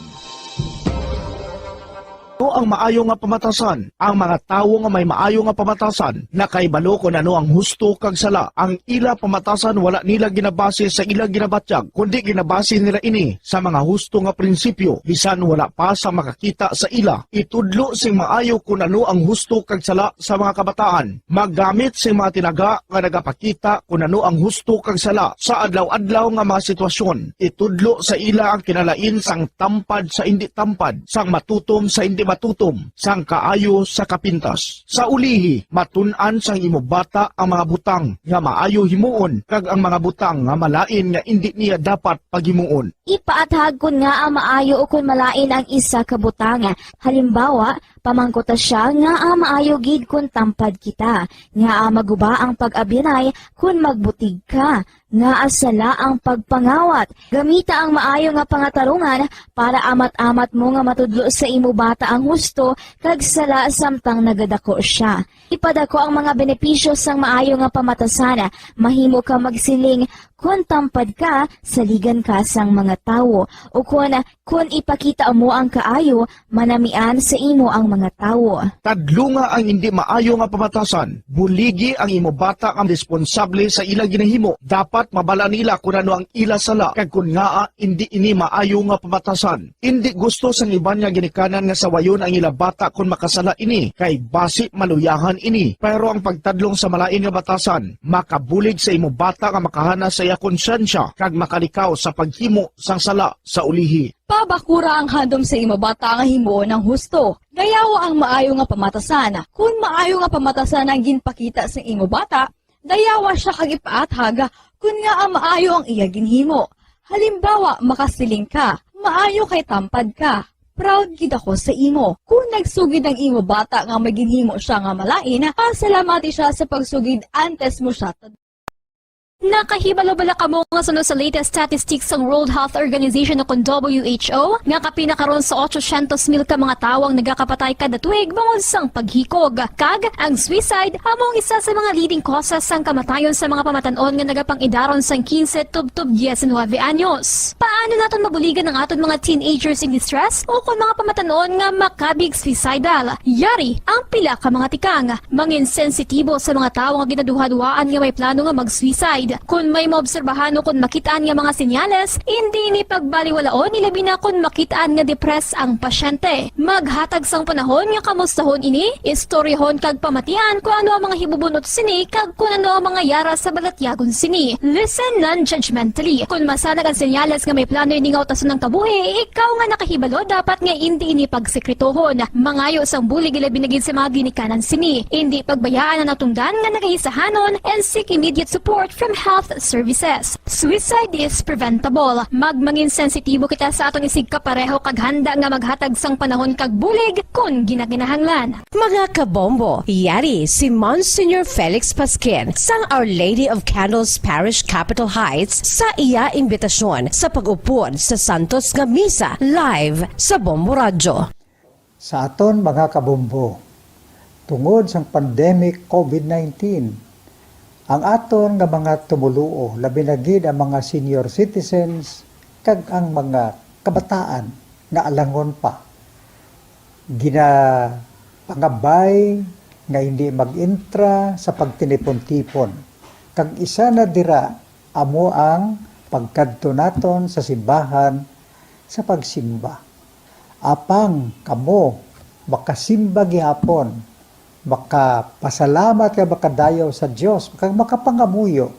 ang maayo nga pamatasan. Ang mga tawo nga may maayo nga pamatasan, nakaibalo kung ano ang husto kag sala. Ang ila pamatasan wala nila ginabase sa ila ginabatyag, kundi ginabase nila ini sa mga husto nga prinsipyo. Bisan wala pa sa makakita sa ila, itudlo sing maayo kung ano ang husto kag sala sa mga kabataan. Maggamit sing mga tinaga nga nagapakita kung ano ang husto kag sala sa adlaw-adlaw nga mga sitwasyon. Itudlo sa ila ang kinalain sang tampad sa hindi tampad, sang matutom sa hindi matutom, sang kaayo sa kapintas. Sa ulihi, matun-an sang imo bata ang mga butang nga maayo himuon, kag ang mga butang nga malain nga hindi niya dapat paghimuon. Ipaathag kun nga ang maayo o kun malain ang isa ka butang. Halimbawa, pamangkota siya nga ang maayo gid kun tampad kita, nga ang maguba ang pag-abinay kun magbutig ka, nga asala ang pagpangawat. Gamita ang maayo nga pangatarungan para amat-amat mo nga matudlo sa imo bata ang husto kag sala samtang nagadako siya. Ipadako ang mga benepisyo sang maayo nga pamatasan. Mahimo ka magsiling kun tampad ka, saligan ka sang mga tawo, o kun ipakita mo ang kaayo, manamian sa imo ang mga tawo. Tadlo nga ang hindi maayo nga pamatasan. Buligi ang imo bata ang responsable sa ila ginahimo. Dapat mabala nila kung ano ang ila sala, kag kun nga hindi ini maayo nga pamatasan. Hindi gusto sang iban nga ginikanan nga sawayon ang ila bata kung makasala ini, kay basi maluyahan ini. Pero ang pagtadlong sa malain nga batasan, makabulig sa imo bata nga makahana sa iya konsensya, kag makalikaw sa paghimo sang sala sa ulihi. Pabakura ang handom sa imo bata nga himuon ng husto. Dayawa ang maayo nga pamatasan. Kung maayo nga pamatasan ang ginpakita sa imo bata, dayawa siya kag ipaathag kun nga ang maayo ang iya ginhimo. Halimbawa, makasiling ka, maayo kay tampad ka. Proud gid ako sa imo. Kung nagsugid ang imo bata nga maginhimo siya nga malain, pasalamati siya sa pagsugid antes mo siya. Nakahibalo-bala kamo nga sunod sa latest statistics ng World Health Organization o kung WHO nga kapinakaroon sa 800,000 ka mga tawang nagakapatay kada tuig bangod sang paghikog. Kag ang suicide among isa sa mga leading causes sang kamatayon sa mga pamatanon nga nagapangidaron sang 15 tub-tub 19 anyos. Paano naton mabuligan ang aton mga teenagers in distress o kung mga pamatanon nga makabig suicidal? Yari ang pila ka mga tikang mangin sensitibo sa mga tawo nga ginaduha-duhaan nga may plano nga mag-suicide. Kung may maobserbahan o kung makitaan nga mga senyales, hindi ni pagbaliwalaon ilabi na kung makitaan nga depress ang pasyente. Maghatag sang panahon nga kamustahon ini, istoryahon kag pamatian kung ano ang mga hibubunot sini kag kung ano ang mga yara sa balatyagon sini. Listen non-judgmentally. Kung masanag ang senyales nga may plano ini nga utason ng kabuhi, ikaw nga nakahibalo dapat nga hindi ini pagsekretohon. Mangayo sang bulig ilabi na gid sa mga ginikanan sini. Hindi pagbayaan ang natungdan nga nagahisahanon and seek immediate support from health services. Suicide is preventable. Magmangin sensitibo kita sa atong isig kapareho kag handa nga maghatag sang panahon kag bulig kung ginaginahanglan. Mga kabombo, yari si Monsignor Felix Pasquin sang Our Lady of Candles Parish Capitol Heights sa iya imbitasyon sa pag-upod sa Santos nga Misa live sa Bombo Radio. Sa aton mga kabombo, tungod sang pandemic COVID-19, ang aton nga mga tumuluo, labi na gid ang mga senior citizens kag ang mga kabataan nga alangon pa. Pangabay nga hindi mag-intra sa pagtinipon-tipon. Kag isa na dira amo ang pagkadto naton sa simbahan sa pagsimba. Apang kamo makasimba gihapon, makapasalamat ka makadayaw sa Dios, makapangamuyo.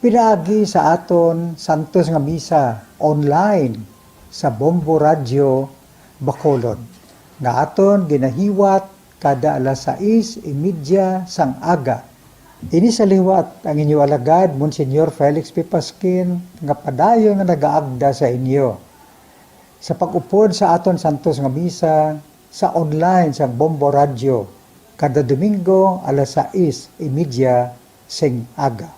Pinaagi sa aton Santos nga Misa online sa Bombo Radio Bacolod. Nga aton ginahiwat kada alas 6:30 sang aga. Ini sa liwat ang inyo alagad, Monsignor Felix P. Pasquin, nga padayo nga nagaagda sa inyo. Sa pag-upod sa aton Santos nga Misa sa online sa Bombo Radio, kada Domingo alas 6:30 sing aga.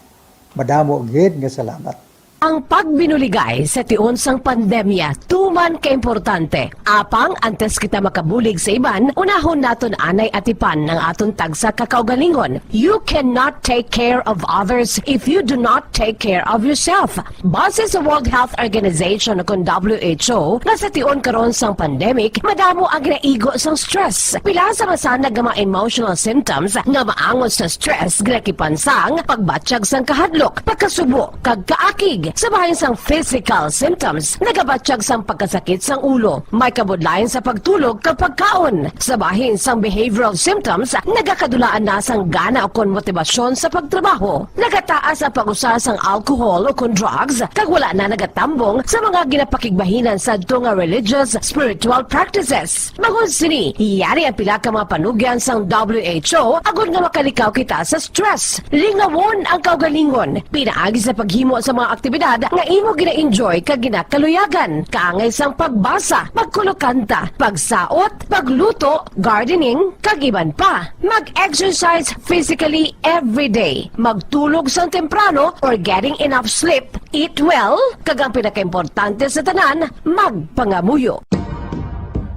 Madamo gid nga salamat. Ang pagbinuligay sa tiun sang pandemya, tuman ka importante. Apang antes kita makabulig sa iban, unahon naton anay atipan ng aton tagsa kakaugalingon. You cannot take care of others if you do not take care of yourself. Base sa World Health Organization kung WHO, na sa tiun karon sang pandemic, madamo ang ginaigo sang stress. Pila sa masanag nga mga emotional symptoms nga maangon sa stress, ginakipansang pagbatsyag sang kahadlok, pagkasubo, kag kaakig. Sa bahin sang physical symptoms, nagabatsyag sang pagkasakit sang ulo, may kabudlayan sa pagtulog kapag kaon. Sa bahin sang behavioral symptoms, nagakadulaan na sang gana o kon motibasyon sa pagtrabaho. Nagataas ang pag-usa sang alcohol o kon drugs, kag wala na nagatambong sa mga ginapakigbahinan sa nga religious, spiritual practices. Magun sini, iyari ang pila ka mga panugyan sang WHO agud nga makalikaw kita sa stress. Lingawon ang kaugalingon, pinaagi sa paghimo sa mga aktibidad nga imo gina-enjoy kag ginakaluyagan, kaangay sang pagbasa, pagkulokanta, pagsaot, pagluto, gardening, kag iban pa. Mag-exercise physically every day, magtulog sang temprano or getting enough sleep, eat well, kag ang pinakaimportante sa tanan, magpangamuyo.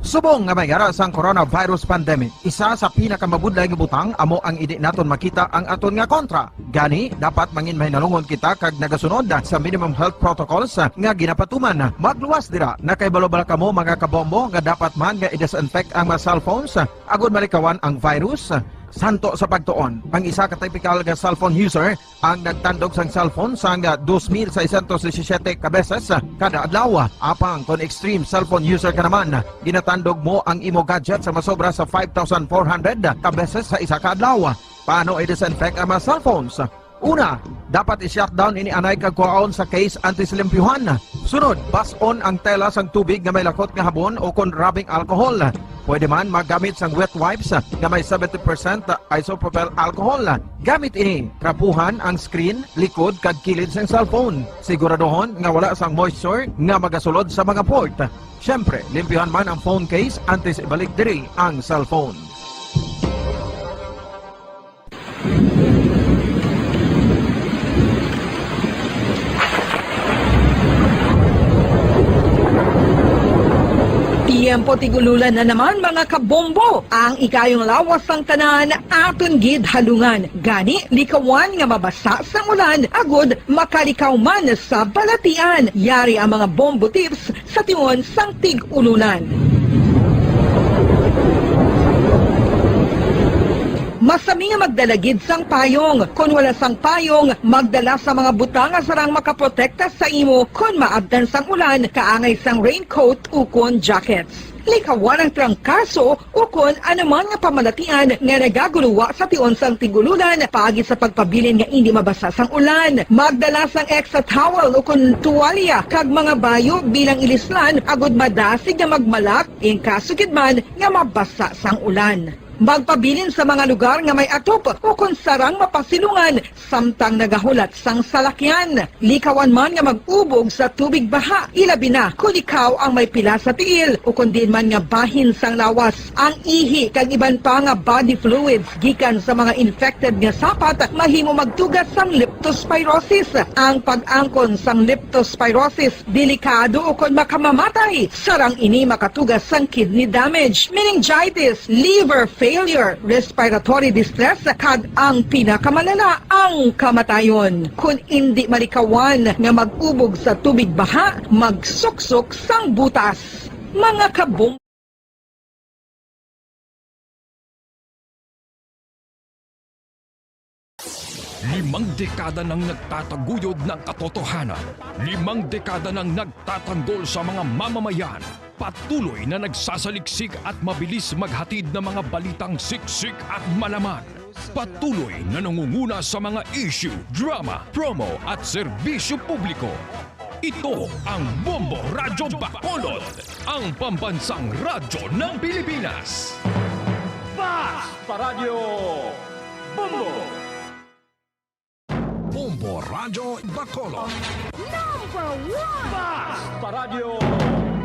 Subong nga mayara sang coronavirus pandemic, isa sa pinakamabudlay nga butang amo ang idi naton makita ang aton nga kontra. Gani dapat mangin mahinalungon kita kag nagasunod sa minimum health protocols nga ginapatuman. Magluwas dira na kay balobala kamo mga kabombo nga dapat man nga i-disinfect ang mga cellphones agud malikawan ang virus. Santo sa pagtuon, ang isa ka typical nga cellphone user ang nagtandog sang cellphone sang 2,617 ka beses kada adlaw. Apang kon extreme cellphone user ka naman, ginatandog mo ang imo gadget sa masobra sa 5,400 ka beses sa isa ka adlaw. Paano i-disinfect ang mga cellphones? Una, dapat i-shutdown ini anay kag kuhaon sa case anti-slimpyuhan. Sunod, bas-on ang tela sang tubig nga may lakot nga habon o kon rubbing alcohol. Pwede man magamit sang wet wipes nga may 70% isopropyl alcohol. Gamit ini, trapuhan ang screen, likod kag kilid sang cellphone. Siguraduhon nga wala sang moisture nga magasulod sa mga port. Syempre, limpyuhan man ang phone case antes ibalik diri ang cellphone. Tiyempo tigululan na naman mga kabombo. Ang ikayong lawas ng tanan aton gid halungan. Gani likawan nga mabasa sa ulan agud makalikaw man sa balatian. Yari ang mga bombo tips sa tiyon sang tig-ulunan. Masami nga magdalagid sang payong. Kung wala sang payong, magdala sa mga butang nga sarang makaprotekta sa imo kung maabdan sang ulan, kaangay sang raincoat ukon jackets. Likawan ang trangkaso ukon anuman nga pamalatian nga nagaguluwa sa tion sang tigululan paagi sa pagpabilin nga hindi mabasa sang ulan. Magdala sang extra towel ukon tuwalya kag mga bayo bilang ilislan agud madasig nga magmalak in kaso gid man nga mabasa sang ulan. Magpabilin sa mga lugar nga may atop o kung sarang mapasilungan samtang nagahulat sang salakyan. Likawan man nga mag-ubog sa tubig baha, ilabi na kung ikaw ang may pila sa tiil o kung din man nga bahin sang lawas. Ang ihi kag iban pa nga body fluids gikan sa mga infected nga sapat mahimo magtugas sang leptospirosis. Ang pag-angkon sang leptospirosis delikado o kung makamamatay. Sarang ini makatugas sang kidney damage, meningitis, liver failure, respiratory distress, kag ang pinakamalala, ang kamatayon. Kung hindi malikawan nga mag-ubog sa tubig baha, magsuksok sang butas. Mga kabom Limang dekada nang nagtataguyod ng katotohanan. 5 dekada nang nagtatanggol sa mga mamamayan. Patuloy na nagsasaliksik at mabilis maghatid ng mga balitang siksik at malaman. Patuloy na nangunguna sa mga issue, drama, promo at serbisyo publiko. Ito ang Bombo Radyo Bacolod, ang pambansang radyo ng Pilipinas. Fast Paradyo Bombo! Bombo Radyo Bacolod. Number 1! Fast Paradyo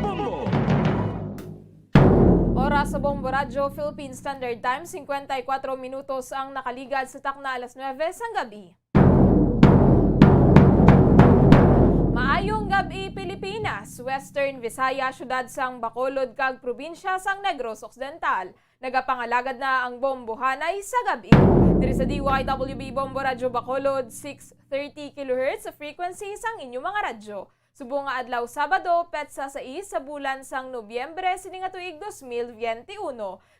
Bombo! Oras sa Bombo Radyo, Philippine Standard Time, 54 minutos ang nakaligad sa takna alas 9 sang gabi. Mayong gabi Pilipinas, Western Visaya, syudad sang Bacolod kag probinsya sang Negros Occidental. Nagapangalagad na ang bombohanay sa gabi. Diri sa DYWB Bombo Radyo Bacolod, 630 kHz sa frequency sang inyong mga radyo. Subong nga adlaw Sabado, petsa sa sa bulan sang Nobyembre sining nga tuig 2021.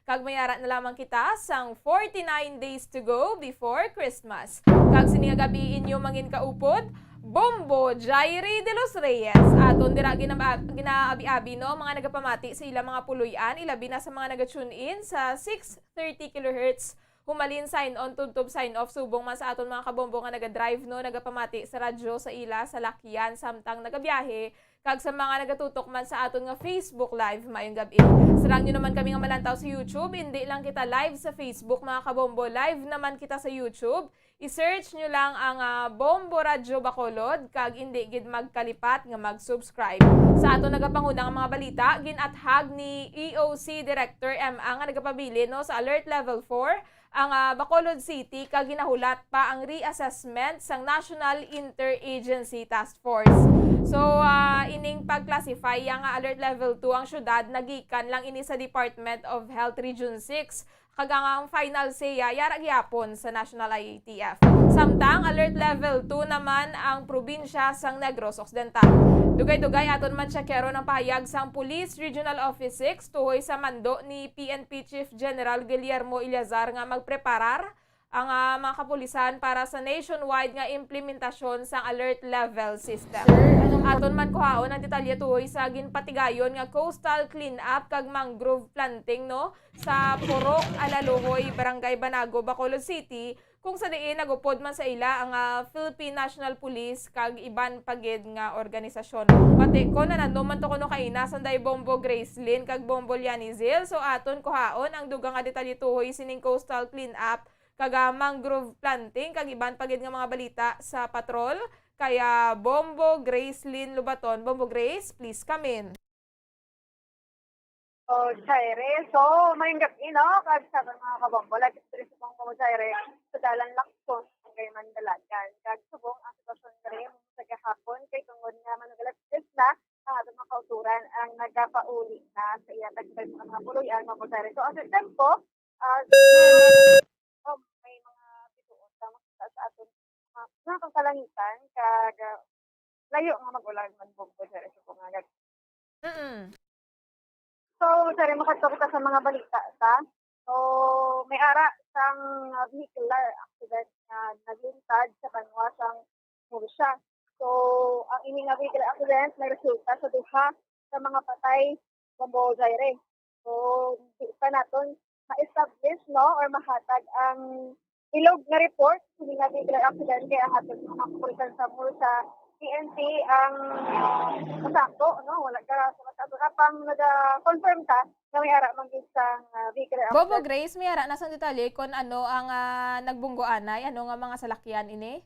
Kag mayara na lamang kita sang 49 days to go before Christmas. Kag sining nga gabi inyo mangin kaupod, Bombo Jairi de los Reyes. Aton dira ginaabi-abi no mga nagapamati sa ilang mga puluyan, ilabi na sa mga naga-tune in sa 630 kHz. Humalin sign on tubtob sign off subong man sa aton mga kabombo nga naga-drive no, nagapamati sa radyo sa ila sa lakyan samtang nagabiyahe kag sa mga nagatutok man sa aton nga Facebook live mayong gabi. Sarang nyo naman kami nga malantaw sa YouTube, hindi lang kita live sa Facebook mga kabombo, live naman kita sa YouTube. I-search nyo lang ang Bombo Radyo Bacolod kag hindi gid magkalipat nga mag-subscribe. Sa ato nagapangunang mga balita, ginathag ni EOC Director nga nagapabili no sa Alert Level 4 ang Bacolod City kag ginahulat pa ang reassessment sang National Interagency Task Force. So ining pag-classify ang Alert Level 2 ang syudad nagikan lang ini sa Department of Health Region 6 kag ang final say yara gyapon sa National IATF. Samtang Alert Level 2 naman ang probinsya sang Negros Occidental. Dugay-dugay aton man checkero ng pahayag sang Police Regional Office 6 tuhoy sa mando ni PNP Chief General Guillermo Ilazar nga magpreparar ang mga kapulisan para sa nationwide nga implementasyon sa alert level system. Aton man kuhaon ang detalye tuhoy sa ginpatigayon nga coastal cleanup kag mangrove planting no sa Porok, Alaluhoy, Barangay Banago, Bacolod City kung sa diin nagupod man sa ila ang Philippine National Police kag iban pagid nga organisasyon. Pati ko na nanduman to kuno kaina sanday Bombo Gracelyn kag Bombo Lianizil, so aton kuhaon ang dugang nga detalye tuhoy sining coastal cleanup kag mangrove planting kag iban pagid nga mga balita sa patrol. Kaya Bombo Gracelyn Lubaton, Bombo Grace, please come in. Jaire, so mayong gabi no, kag sa mga kabombo, lagi sa rin sa mga Jaire, sa dalan lakson kay Mandalagan. Kag subong ang sitwasyon rin sa gahapon kay tungod nga managalas na ang atong mga kauturan ang nagapauli na sa iyatag sa mga puluyan mga Jaire. So ang tempo, may mga bituon sa makita sa aton mga pangkalangitan kag layo nga mag-ulag man bombo Jaire sa mga gabi. So, sorry, makato kita sa mga balita, ta? So, may ara sang vehicular accident na naglintad sa Panwasang Murcia. So, ang ini nga vehicular accident may resulta sa duha sa mga patay Bombo Jaire. So, di pa naton ma-establish, no, or mahatag ang ilog na report sa nga vehicular accident kaya hatag mga kapulisan sa Murcia PNP ang masako, no? Wala ka sa masako. Kapang nag-confirm ka na may ara manggid sa vehicular accident. Bobo Grace, may ara na sa detalye kung ano ang nagbunggoanay, ano nga mga salakyan ini?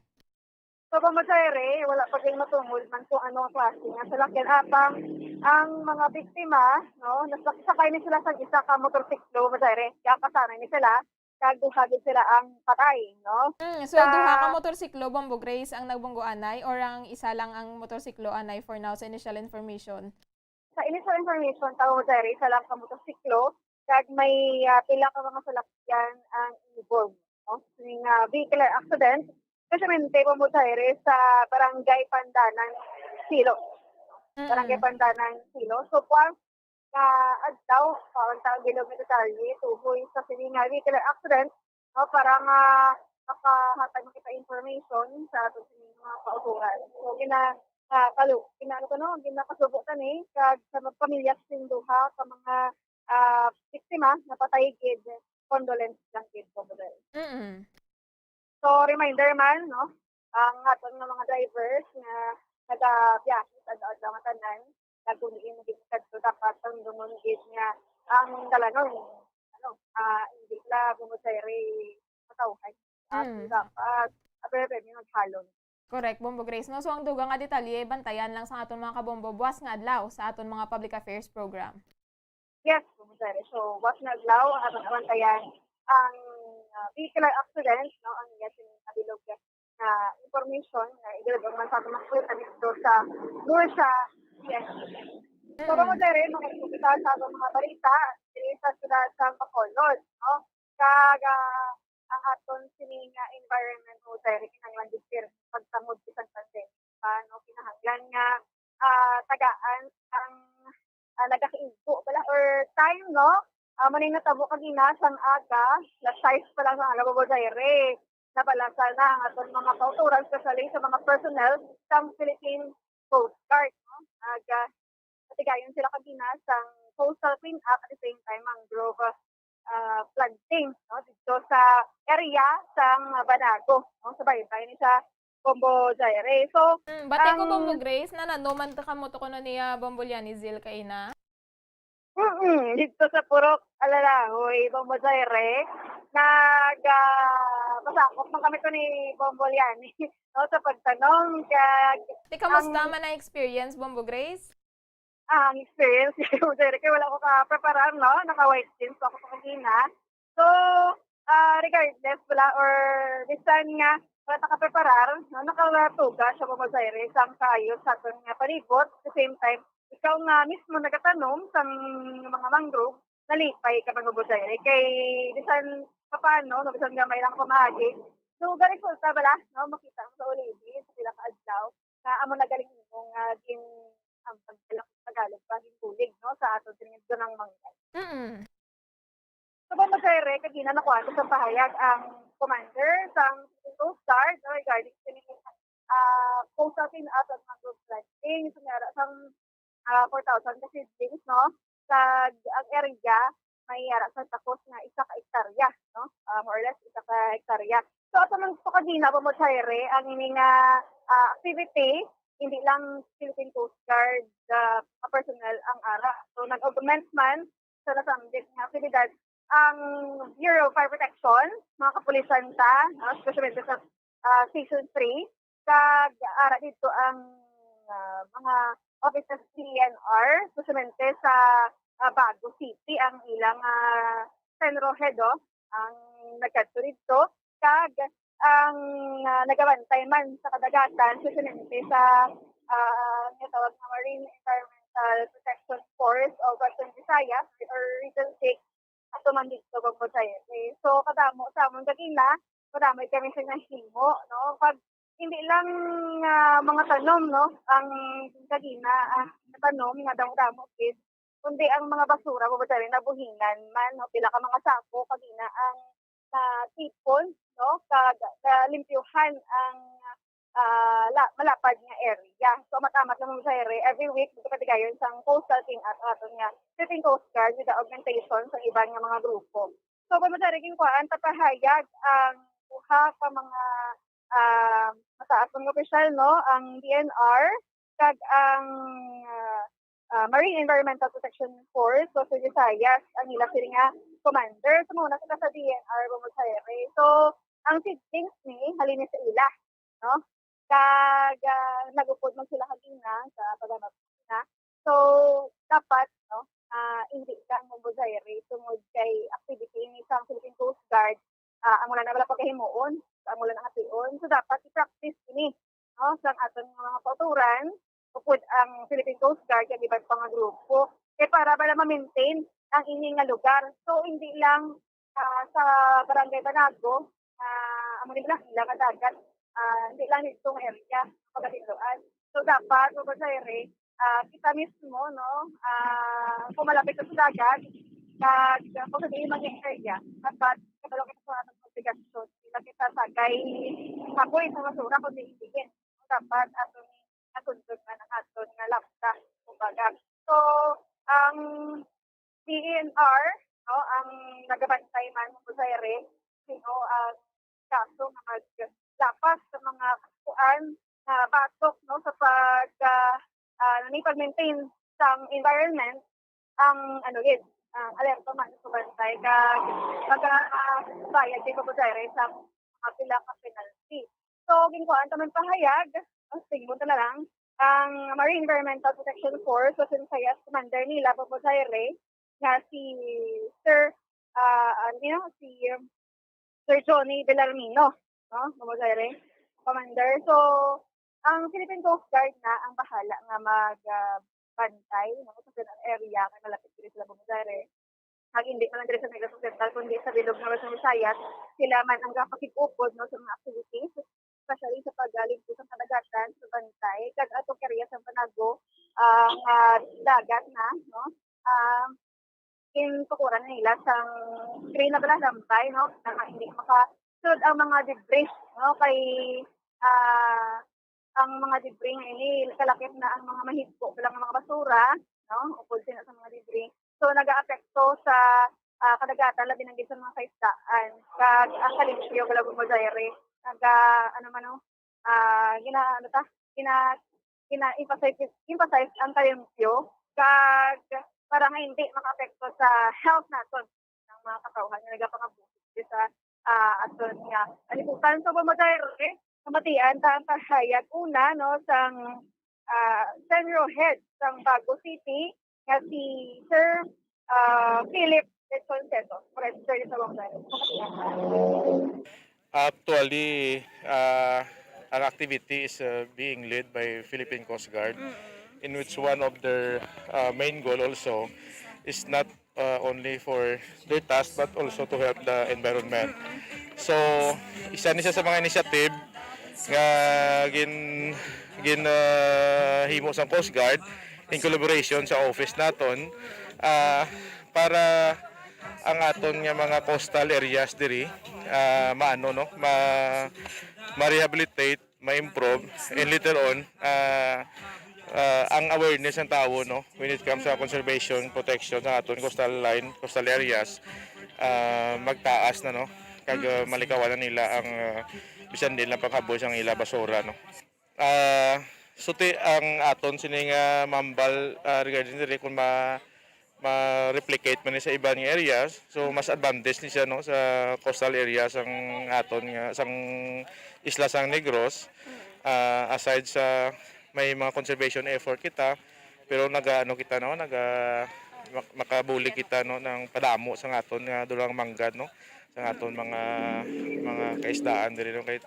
So, Jaire, wala pa kayong matungod man kung ano ang klase nga salakyan. Apang ang mga biktima, no? Nasakay ni sila sa isa ka motorsiklo, Jaire. Kaya kasanay ni sila. Kag duhagid sila ang patay, no? So, duha ka motorsiklo, Bombo Grace, ang nagbunggo anay or ang isa lang ang motorsiklo anay for now sa initial information? Sa initial information, tao mo Jaire, isa lang ka motorsiklo, kag may pila ka mga salakyan ang involved, no? Yung vehicular accident, kasamente mo Jaire sa Barangay Pandanan, Silo. Barangay Pandanan, Silo. So, adlaw parang taong bilog na detalye tuhoy sa sininga vehicular accident, no, para nga makahatag mo kita information sa ating mga kauturan. So ginakasubo ta ni kag sa mga pamilya sin duha ka mga biktima na patay gid, condolence lang gid po model. So reminder man, no, ang aton nga mga drivers na nagabiyahe sa adlaw nga tanan naguniin magiging to dapat ang dumungit nga ang talagang hindi la Jaire matawhan at dapat apere ni maghalon. Correct, Bombo Grace. No? So ang dugang nga detalye, bantayan lang sa aton mga kabombo buwas nga adlaw sa aton mga public affairs program. Yes, Bombo Jaire. So buwas nga adlaw ang aton bantayan ang vehicular accident, no, ang yasin kabilog na information na igalagay man sa mga kwenta dito sa Bursa PNP. So, Bombojaire, mga kita sa mga balita diri sa siyudad sa Bacolod, no? Kaga ang aton sining environment mo sa kinahanglan dipir pagsamod sa pandemic pa, no? Kinahanglan nga tagaan ang nagakiigbo bala or time, no? Maning natabo kagina sang aga, la size pa lang sa Bombojaire. Nabalasa na ang aton mga kauturan, especially sa mga personnel sang Philippine Coast Guard, no? Patigayon sila kagina sang coastal cleanup at the same time mangrove planting, no? Dito sa area sang Banago, no? Sa baybay ni sa Bombojaire. So, Batay ko Bombo Grace na nanuman ta kamo to kuno niya Bombolyan Zil kaina. Dito sa Purok Alalahoy, Bombojaire, pasakop man kami to ni Bombolyani, no, sa pagtanong kag Kamusta man na experience Bombo Grace? Ang experience ni Bombojaire kay wala ko ka-preparar, no, naka-white jeans ako sa kanina. So, regardless wala or bisan nga wala ta ka-preparar, no, nakatuga sa Bombojaire sang kaayos sa aton nga palibot. At the same time, ikaw nga mismo nagatanom sang mga mangrove, nalipay ka pag Bombojaire kay bisan paano, no, bisan nga may lang pamagi. So, resulta bala, no, makita mo sa Olivi, sa pila ka adlaw, na amo na galing mong din ang pagdala sa Tagalog pa hinbulig, no, sa ato tingin ng mangga. So, Bombojaire, kagina nakuha ko sa pahayag ang commander sang Coast Guard, no, regarding sa coastal cleanup at mangrove planting, sumera sang 4,000 kasi things, no, sa ang area may yara sa takos nga isa ka hektarya, no? More or less isa ka hektarya. So ato man sa kagina Bombojaire ang ining activity hindi lang Philippine Coast Guard personnel ang ara. So nag-augment man sa nasambit nga aktibidad ang Bureau of Fire Protection, mga kapulisan ta, especially sa Season 3, kag ara dito ang mga officers PNR, especially sa Bago City ang ilang Senro Hedo ang nagkadto dito kag ang nagabantay man sa kadagatan susunod sa tawag na Marine Environmental Protection Force of Western Visayas or Region 6 ato man dito Bombojaire. So kadamo sa among kagina, kadamo kami sa nahimo, no? Pag hindi lang mga tanom, no, ang kagina tanom nga damo kid kundi ang mga basura Bombojaire nabuhingan man, no, pila ka mga sako kagina ang tipon, no, kag limpyuhan ang malapad nga area. So matamat lang Bombojaire every week dito patigayon sang coastal team at aton nga Philippine Coast Guard with the augmentation sa ibang nga mga grupo. So Bombojaire king kuan tapahayag ang buha pa mga mataas ng opisyal, no, ang DNR kag ang Marine Environmental Protection Force, so sa Visayas, ang ila sila nga commander. So muna sila sa DNR Bombojaire. So ang seedlings ni halini sa ila, no, kag nagupod man sila kagina sa paggamit na. So dapat, no, hindi lang Bombojaire tungod kay activity ni sa Philippine Coast Guard, ang wala na wala pagkahimuon, ang wala na hation. So dapat i-practice ini, no, sa aton mga kauturan upod ang Philippine Coast Guard kag iba't pang grupo para ma-maintain ang ining nga lugar. So hindi lang sa Barangay Banago, amo nila ilang dagat, hindi lang dito nga area pagkatiluan. So dapat Bombojaire, kita mismo, no, kung malapit sa dagat kag kung sa di man area, dapat kabalo kita sa atong obligasyon kita sagay kapoy sa basura kundi itigin. Dapat atong natundog na ng aton nga lapta kumbaga. So ang DNR, no, ang nagabantay man Bombojaire, sino ang kaso nga maglapas sa mga kasuan na batok, no, sa pag-maintain sang environment ang alerto man sa bantay kag bayad kay Bombojaire sa mga pila ka penalty. So ginkuan ta man pahayag, tingmo na lang ang Marine Environmental Protection Force sa Visayas commander nila Bombojaire nga si Sir si Sir Johnny Belarmino, no, Bombojaire. Commander. So, ang Philippine Coast Guard na ang bahala nga magbantay ng sa area kay malapit diri sila Bumudare. Hindi man lang diri sa Negros Occidental kundi sa bilog ng Western Visayas, sila man ang gapakig-upod no sa mga activities, especially sa paggaligtas sa kadagatan sa bantay kag atong area sa Panago ang dagat na no. Tukuran na nila sang screen na pala lampay no na hindi makasunod ang mga debris no kay ang mga debris nga ini kalakip na ang mga mahigpo bilang mga basura no upod sila sa mga debris, so nagaapekto sa kadagatan labi ng sa mga kaisdaan kag ang kalimpyo wala Bumudare emphasize ang kalimpyo kag para nga hindi makaapekto sa health naton ng mga katawhan nga nagapangabuhi sa aton nga alibutan sa Bumudare. Kamatian ta ang pahayag una no sang General Head sang Bago City nga si Sir Philip De Conceto, President sa Bumudare. Actually, our activity is being led by Philippine Coast Guard, in which one of their main goal also is not only for their task but also to help the environment. So, isa ni sa mga initiative nga himo sa Coast Guard in collaboration sa office naton para ang aton nga mga coastal areas diri ma-rehabilitate, ma-improve, and later on ang awareness ng tao no when it comes sa conservation, protection sa aton coastal areas magtaas na no kag malikawan na nila ang bisan nila paghabos ang ila basura no. Suti ang aton sining mambal regarding diri kung ma-replicate man ni sa ibang areas, so mas advantage ni siya no sa coastal areas ang aton nga sang isla sang Negros, aside sa may mga conservation effort kita, pero kita no makabuli kita no ng padamo sa aton nga dulang manggad no sa aton mga kaisdaan diri no kay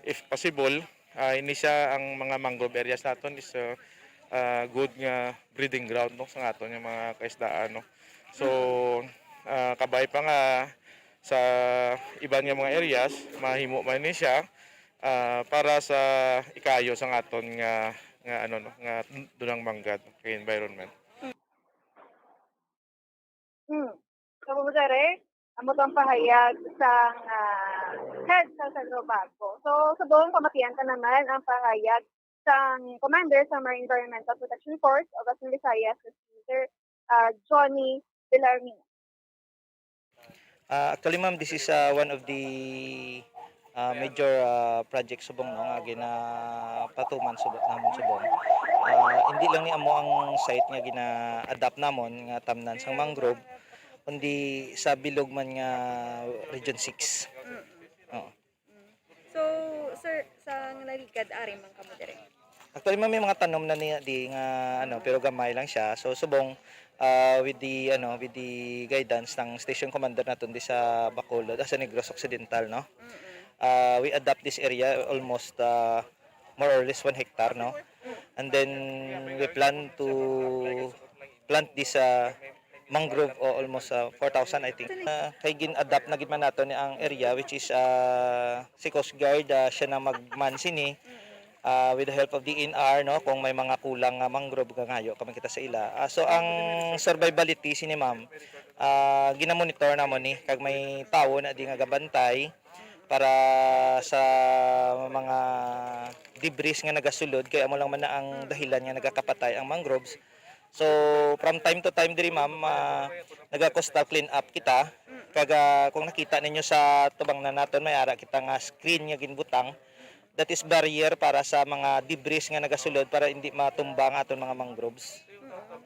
if possible ini siya ang mga mangrove areas naton is good nga breeding ground no sa aton yung mga kaisdaan no. So kabay pa nga sa iban nga mga areas mahimo man ni siya para sa ikayo sa aton nga dulang manggad kay environment. Sa Bumudare, amo tong pahayag sa head sa Central Bago. So sa buong kamatian ta naman ang pahayag sang Commander sa Marine Environmental Protection Force of Western Visayas, Mr. Johnny Villarmina. Actually ma'am, this is one of the major project subong no nga ginapatuman namon subong. Hindi lang ni amo ang site nga gina-adapt namon nga tamnan sang mangrove, kundi sa bilog man nga Region 6. So, sir, sa naligad ari man kamo dire? Actually, may mga tanom na di nga pero gamay lang siya. So subong with the guidance ng station commander naton di sa Bacolod, sa Negros Occidental no. We adapt this area almost more or less 1 hectare no. And then we plan to plant this mangrove almost 4,000 I think. Kay gin-adapt na gid man nato ni ang area which is si Coast Guard siya na magman sini with the help of the DNR no kung may mga kulang mangrove ngayo kami kita sa ila. So ang survivability sini ma'am gina-monitor namon ni kag may tawo na di nga gabantay para sa mga debris nga nagasulod kay amo lang man na ang dahilan nga nagakapatay ang mangroves. So from time to time diri ma'am naga-coastal clean up kita kag kung nakita ninyo sa tubang na naton may ara kita nga screen nga ginbutang, that is barrier para sa mga debris nga nagasulod para hindi matumba ang aton mga mangroves.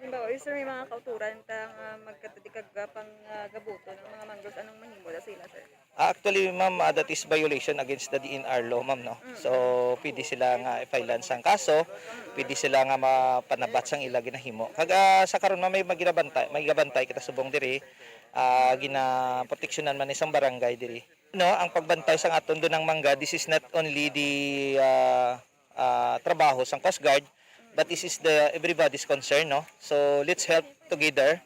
Halimbawa, sir, may mga kauturan tang magkatadikag pang gabuto ng mga mangroves, anong mahimo na sila, sir? Actually, ma'am, that is violation against the DNR law, ma'am, no? So, pwede sila nga i-file sang kaso, pwede sila nga mapanabat sang ila ginahimo. Kag sa karon ma'am, may gabantay kita subong diri, gina proteksyonan man isang barangay diri. ang pagbantay sa aton dunang mangga, this is not only the trabaho sa Coast Guard, but this is the everybody's concern, no? So let's help together.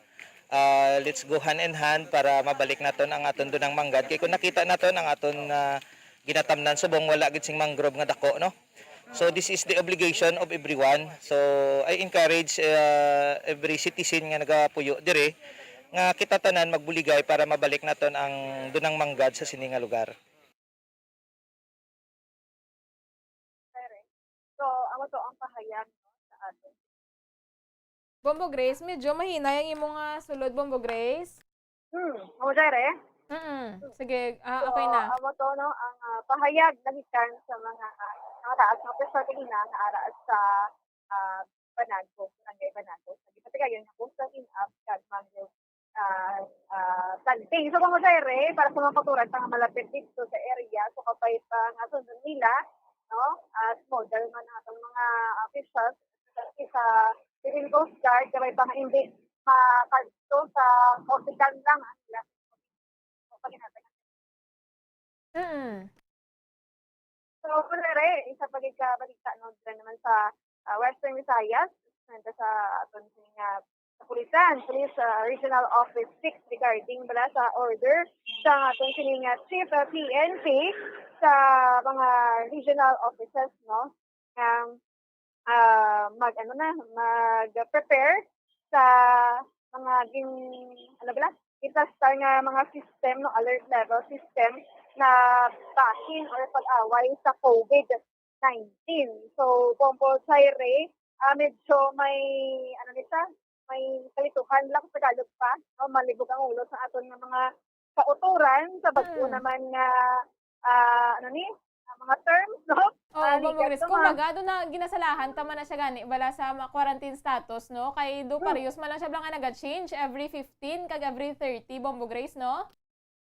Let's go hand in hand para mabalik naton ang aton dunang manggad. Kay kung nakita naton ang aton ginatamnan subong wala gid sing mangrove nga dako, no? So this is the obligation of everyone. So I encourage every citizen nga nagapuyo dire nga kita tanan magbuligay para mabalik naton ang dunang manggad sa sini nga lugar. So, amo to ang pahayag no, sa atin. Bombo Grace, medyo mahina yung imong sulod, Bombo Grace. Amo dire. Sige, So, okay na. amo to no ang pahayag na gikan sa mga taas nga personal kanina nga ara sa Banago, Barangay Banago. Nagipatigayon nga kung sa in-up kag mangrove planting. So, kung dire, para sa mga katuran pang malapit dito sa area, so kapay pa nga sundon nila, no? As model man atong mga officials sa Civil Coast Guard, kapay pa nga hindi makadto sa hospital lang sila. So, So, kunwari, isa pagkabalita no, dyan naman sa Western Visayas, nanda sa aton nga sa Police Regional Office 6 regarding bala sa order sa aton nga Chief PNP sa mga regional offices, no, mag-prepare sa mga itastar nga mga system, no, alert level system na bahin or pag-away sa COVID-19. So, Bombo Zaire, medyo may kalituhan lang sa Tagalog pa, no, malibog ang ulo sa aton nga mga kauturan sa bagyo naman nga mga terms, no? Bombo Grace, kumbaga doon na ginasalahan tama na siya gani bala sa quarantine status, no? Kay do parehas man lang siya blang naga-change every 15 kag every 30, Bombo Grace, no?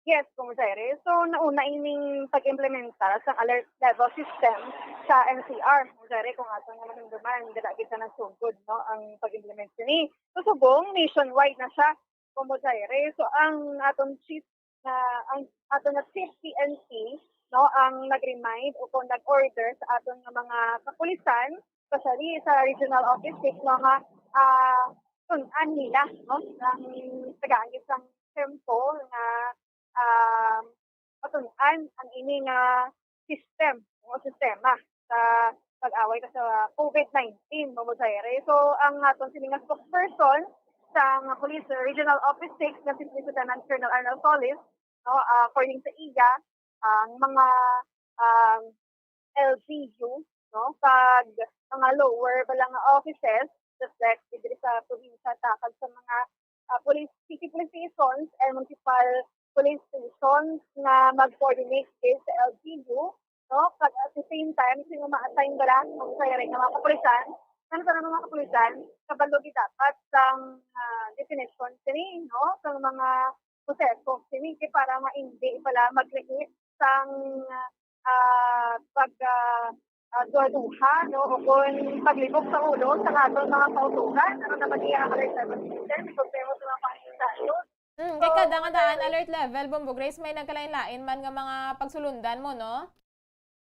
Yes, Bombo Zaire. So, nauna ining pag-implementa sa alert level system sa NCR. Bombo Zaire, kung ato nga manunduman, dalagit na sugod, no, ang pag-implement ni. So, subong, nationwide na siya, Bombo Zaire. So, ang aton chief PNP, no, ang nag-remind o kung nag-order sa aton nga mga kapulisan, especially sa regional office, no, nga tunan nila, no, ang tagangit ng tempo nga matunan ang ini nga system o sistema sa pag-away sa COVID-19, Bombo Zaire. So, ang aton sininga spokesperson sa Police Regional Office 6 na si Lieutenant Colonel Arnold Solis, no, according sa iya, ang mga LGU, no, pag mga lower balang offices, just like dito sa probinsya, takag sa mga city police stations and municipal police stations na mag-coordinate din sa LGU, no? At the same time, sino ma-assign bala ng sayari ng mga kapulisan, mga kapulisan, kabalog dapat sang definition sini, no? Sa mga proseso sini para ma-hindi pala mag-create sang duha, no? O kung paglibog sa ulo sa aton mga kautuhan, ano naman i-alert sa system, kung pero sa mga pangisayos. Kay kada nga daan alert level, Bombo Grace, may nagkalain-lain man nga mga pagsulundan mo, no?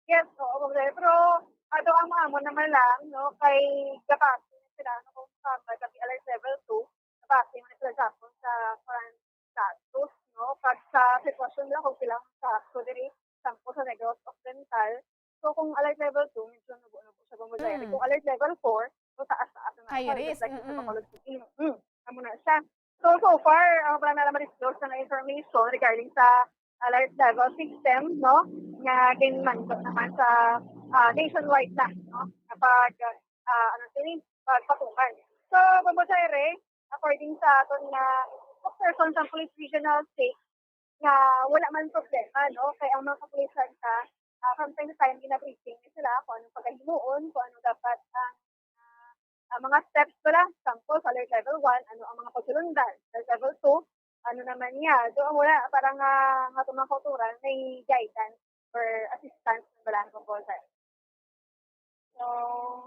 Yes, Bombo Grace. Pero ato ang mga mo naman lang, no, kay gabasi sila, no, kung sabi alert level 2, gabasi man sila sapon sa current status, no, pag sa sitwasyon nila kung silang sa diri sampo sa Negros Occidental. So kung alert level 2, medyo nubo siya Bombo Zaire. Kung alert level 4, so taas-taas na high risk. Like sa Bacolod City. Amo na siya. So far, wala na naman disclose na information regarding sa alert level system, no, nga ginmangot naman sa nationwide na, no, kapag pagpatungan. So, Bombo Zaire, according sa aton nga spokesperson sa Police Regional 6, nga wala man problema, no, kaya ang mga kapulisan from time to time gina-briefing sila kung anong pagkahimuon, kung ano dapat ang mga steps pala, sample sa alert level 1, ano ang mga pagsulundan. Alert level 2, ano naman niya. So, wala, parang nga itong mga kauturan, may guidance or assistance ng balang proposal. So,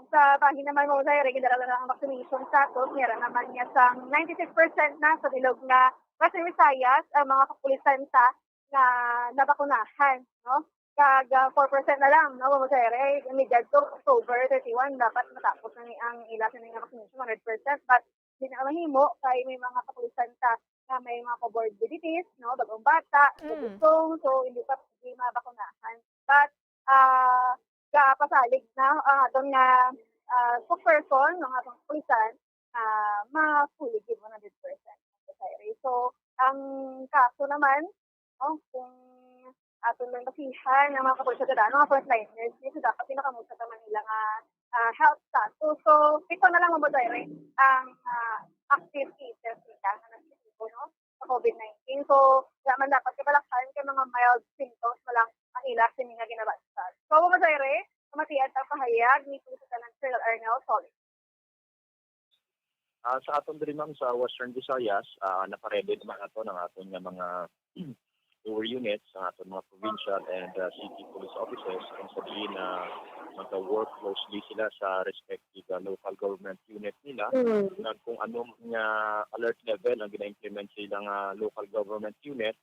sa bahin naman mo, Zaire, ginadala lang ang vaccination status, meron naman niya sa 96% na sa bilog na Western Visayas, ang mga kapulisan sa na nabakunahan, no? Kag 4% na lang, no, Mamo Sir, immediate to October 31 dapat matapos na ang ila sa nga vaccination 100%, but di na mahimo kay may mga kapulisan ta na may mga comorbidities, no, bagong bata, gusto, so hindi pa hindi mabakunahan. But pasalig na ang atong nga spokesperson ng atong kapulisan ma-fully give 100%. So, ang kaso naman, no, kung atong lang kasihan ng mga kapulisan kada mga frontliners, dito dapat pinakamusta naman nila nga health status. So, ito na lang mabuday ang active cases nila na nagsisiguro, no, sa COVID-19. So, naman dapat kabalakhan kay mga mild symptoms na lang ang ila sini nga ginabansan. So, mabuday kamatian ang pahayag ni Lieutenant Colonel Arnel Solis. Sa aton diri ma'am sa Western Visayas, naparedy naman ato ng aton nga mga lower units, ang aton mga provincial and city police officers kung sabihin na magka-work closely sila sa respective local government unit nila na kung anong alert level ang gina-implement silang local government unit,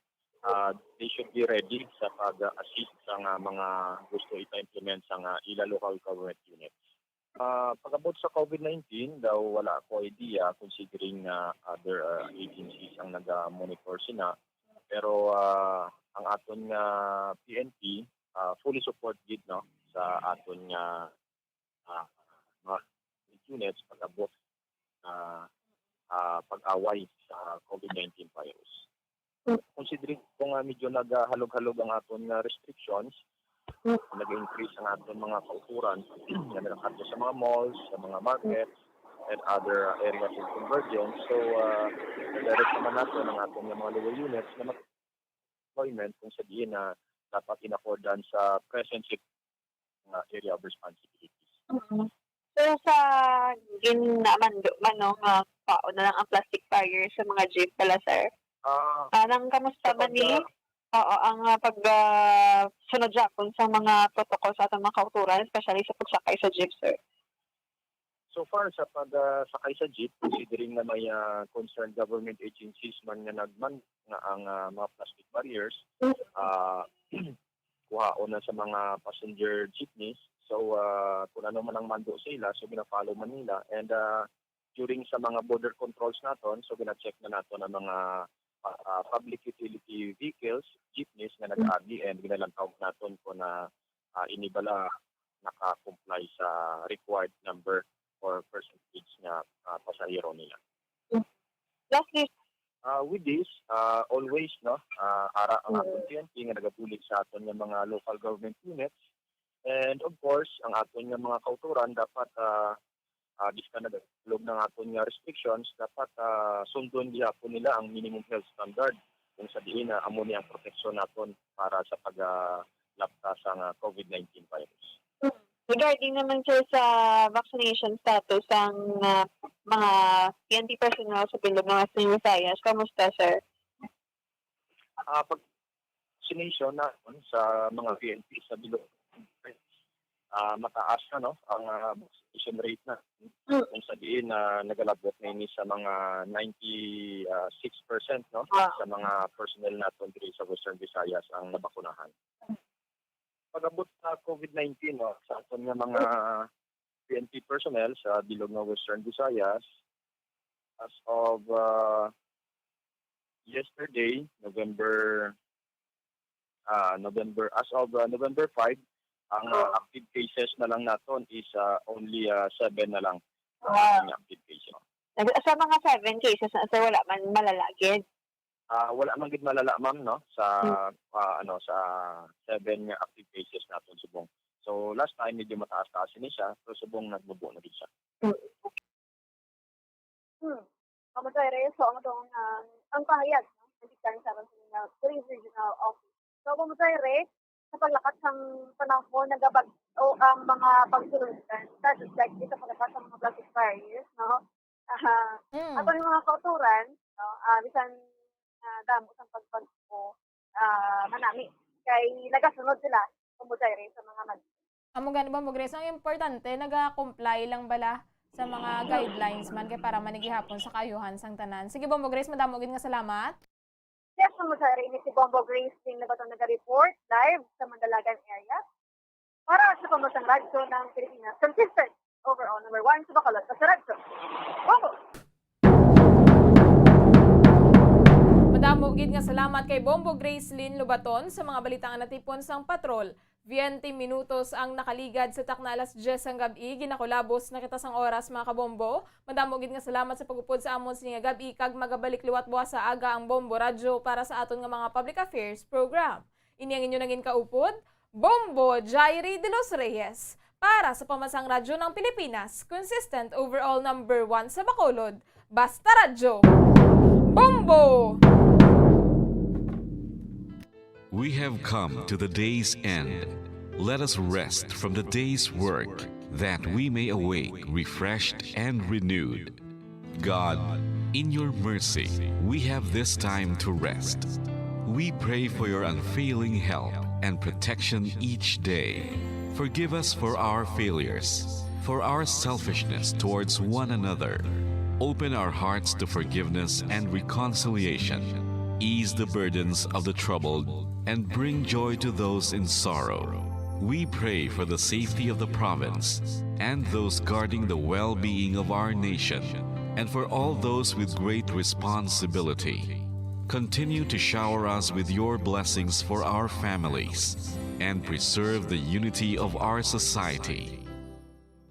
they should be ready sa pag-assist sa mga gusto ita-implement sa ila local government units. Pag-abot sa COVID-19, daw wala ko idea considering other agencies ang nag-monitor sila. Pero ang aton nga PNP fully support gid, no, sa aton nga mga units pag-abot pag-away sa COVID-19 virus. Considering kung medyo naghalog-halog ang aton nga restrictions, nag-increase ang aton mga kauturan na nilakad sa mga malls, sa mga markets, and other areas of convergence. So, direct naman natin ang ating mga lower units na employment kung sabihin na dapat in-accordan sa present area of responsibilities. So sa ginamando man no, nga paon na lang ang plastic barrier sa mga jeep pala, sir. Parang kamusta man ni ang sunod dyan sa mga protocol sa atong mga kauturan, especially sa pagsakay sa jeep, sir? So far sa pagsakay sa jeep, considering na may concerned government agencies man nga nagman nga ang mga plastic barriers, kuhaon na sa mga passenger jeepneys. So kung ano man ang mando sila, so gina-follow man nila. And during sa mga border controls naton, so gina-check na naton ang mga public utility vehicles, jeepneys na nag-agi, and ginalantaw naton ko na inibala naka-comply sa required number or percentage na pasahero nila. Lastly, with this, always, no, ara ang aton PNP nga nagabulig sa aton nga mga local government units, and of course, ang aton nga mga kauturan dapat diskan na loob ng aton nga restrictions, dapat sundon gihapon nila ang minimum health standard kung sabihin na amo ni ang proteksyon naton para sa paglapta sa COVID-19 virus. Regarding naman, sir, sa vaccination status ang mga PNP personnel sa Pindog ng Western Visayas, kamusta, sir? Vaccination na sa mga PNP sa bilog, mataas na, no, ang vaccination rate na. Kung sabihin na nagalabot na ini sa mga 96%, no, sa mga personnel natin dito sa Western Visayas ang nabakunahan. Pag-abot sa COVID-19, no, sa aton nga mga PNP personnel sa bilog ng Western Visayas, as of yesterday, November 5, ang active cases na lang naton is only 7 na lang active cases. Sa mga 7 cases na, sir, wala man malalagid? Wala man gid malala, ma'am, no, sa sa 7 nga active cases naton subong. So last time medyo mataas-taas ni siya, pero subong nagbubo na gid siya. So ang pahayag, no, sa sa regional office. So sa paglakat ng panahon nagabag o ang mga pagsulutan, that is like dito paglakat ng mga plastic barriers, no. Ato yung mga kauturan, no, bisan damo sa pagpagpo manami kay nagasunod sila kumutay sa mga mag. Amo gani ba mo Grace, ang importante naga-comply lang bala sa mga guidelines man kay para manigihapon sa kayuhan sang tanan. Sige ba mo Grace, madamo gid nga salamat. Yes, sumusari ini si Bombo Grace din na bato nag-report live sa Mandalagan area para sa Pambansang Radyo ng Pilipinas. Consistent overall, number 1 sa Bacolod sa Radyo. Bombo! Madamo gid nga salamat kay Bombo Grace Lynn Lubaton sa mga balitang natipon sang patrol. 20 minutos ang nakaligad sa taknalas 10 ang gabi. Ginakulabos na kita sang oras mga kabombo. Madamo gid nga salamat sa pagupod sa amon sining gabi kag magabalik liwat buwas sa aga ang Bombo Radyo para sa aton nga mga public affairs program. Ini ang inyo nangin kaupod, Bombo Jairi de los Reyes para sa Pamansang Radyo ng Pilipinas. Consistent overall number 1 sa Bacolod. Basta Radyo. Bombo! We have come to the day's end. Let us rest from the day's work, that we may awake refreshed and renewed. God, in your mercy, we have this time to rest. We pray for your unfailing help and protection each day. Forgive us for our failures, for our selfishness towards one another. Open our hearts to forgiveness and reconciliation. Ease the burdens of the troubled and bring joy to those in sorrow. We pray for the safety of the province and those guarding the well-being of our nation, and for all those with great responsibility. Continue to shower us with your blessings for our families and preserve the unity of our society.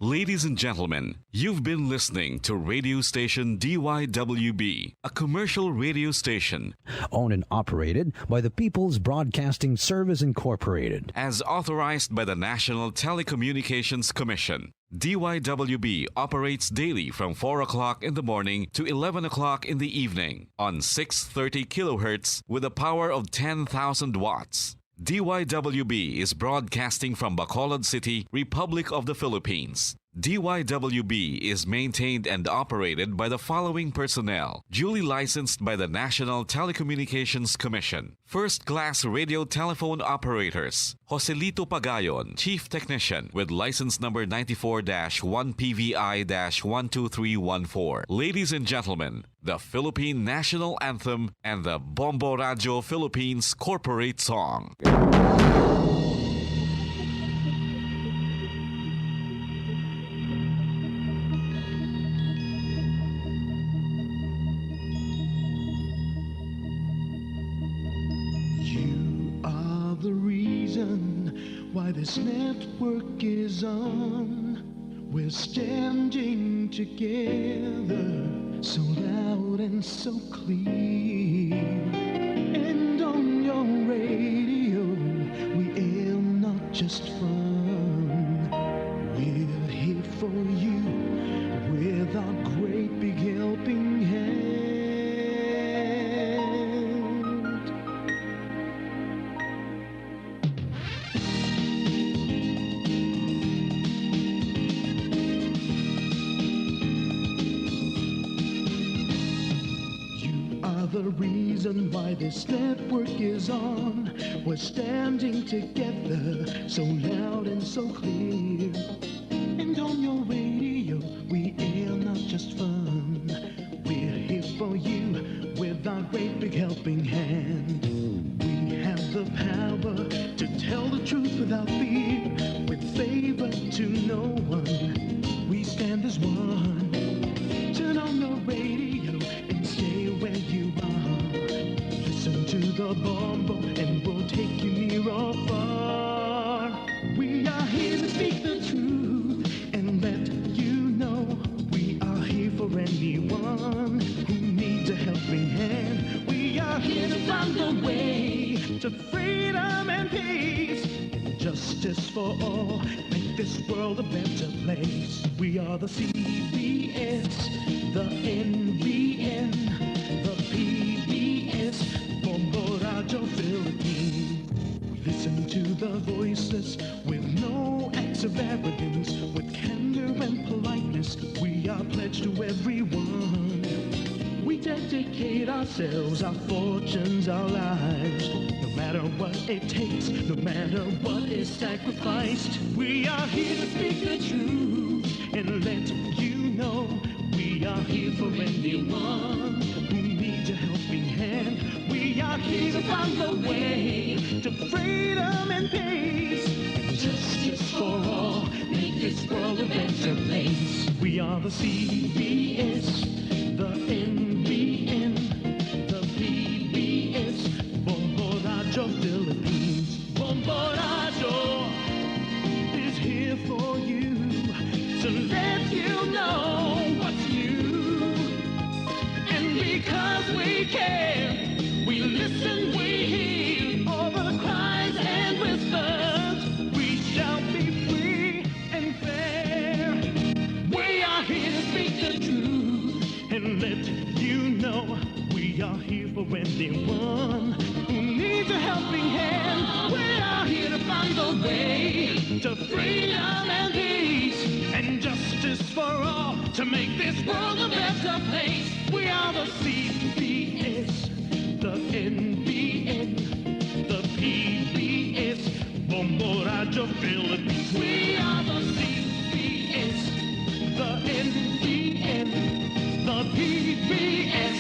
Ladies and gentlemen, you've been listening to radio station DYWB, a commercial radio station owned and operated by the People's Broadcasting Service Incorporated, as authorized by the National Telecommunications Commission. DYWB operates daily from 4 o'clock in the morning to 11 o'clock in the evening on 630 kilohertz with a power of 10,000 watts. DYWB is broadcasting from Bacolod City, Republic of the Philippines. DYWB is maintained and operated by the following personnel, duly licensed by the National Telecommunications Commission. First-class radio telephone operators, Joselito Pagayon, Chief Technician with license number 94-1PVI-12314. Ladies and gentlemen, the Philippine National Anthem and the Bombo Radio Philippines Corporate Song. The reason why this network is on. We're standing together, so loud and so clear. And on your radio, we aim not just fun. We're here for you with our great big helping hand. The reason why this network is on. We're standing together, so loud and so clear. And on your radio, we air not just fun. We're here for you with our great big helping hand. We have the power to tell the truth without fear, with favor to no one. We stand as one. Turn on your radio and stay where you are. Listen to the Bombo and we'll take you near or far. We are here to speak the truth and let you know we are here for anyone who needs a helping hand. We are here to find the way to freedom and peace and justice for all. Make this world a better place. We are the CBS, the NBN, the PBS, Bombo Radio Philippines. We listen to the voiceless with no acts of arrogance, with candor and politeness. We are pledged to everyone. We dedicate ourselves, our fortunes, our lives. No matter what it takes, no matter what is sacrificed. We are here to speak the truth and let you know we are here for anyone who needs need your helping hand. We are here to find the way to freedom and peace. Justice for all, make this world a better place. We are the CBS, the NBN, the PBS, Bombo Radyo Philippines. Bombo Radyo is here for you to let you know what's new. And because we care, we listen, we hear all the cries and whispers. We shall be free and fair. We are here to speak the truth and let you know we are here for anyone who needs a helping hand. We are here to find the way to freedom and peace and justice for all, to make this world a better place. We are the CBS, the NBN, the PBS, Bombo Radyo Philippines. We are the CBS, the NBN, the PBS.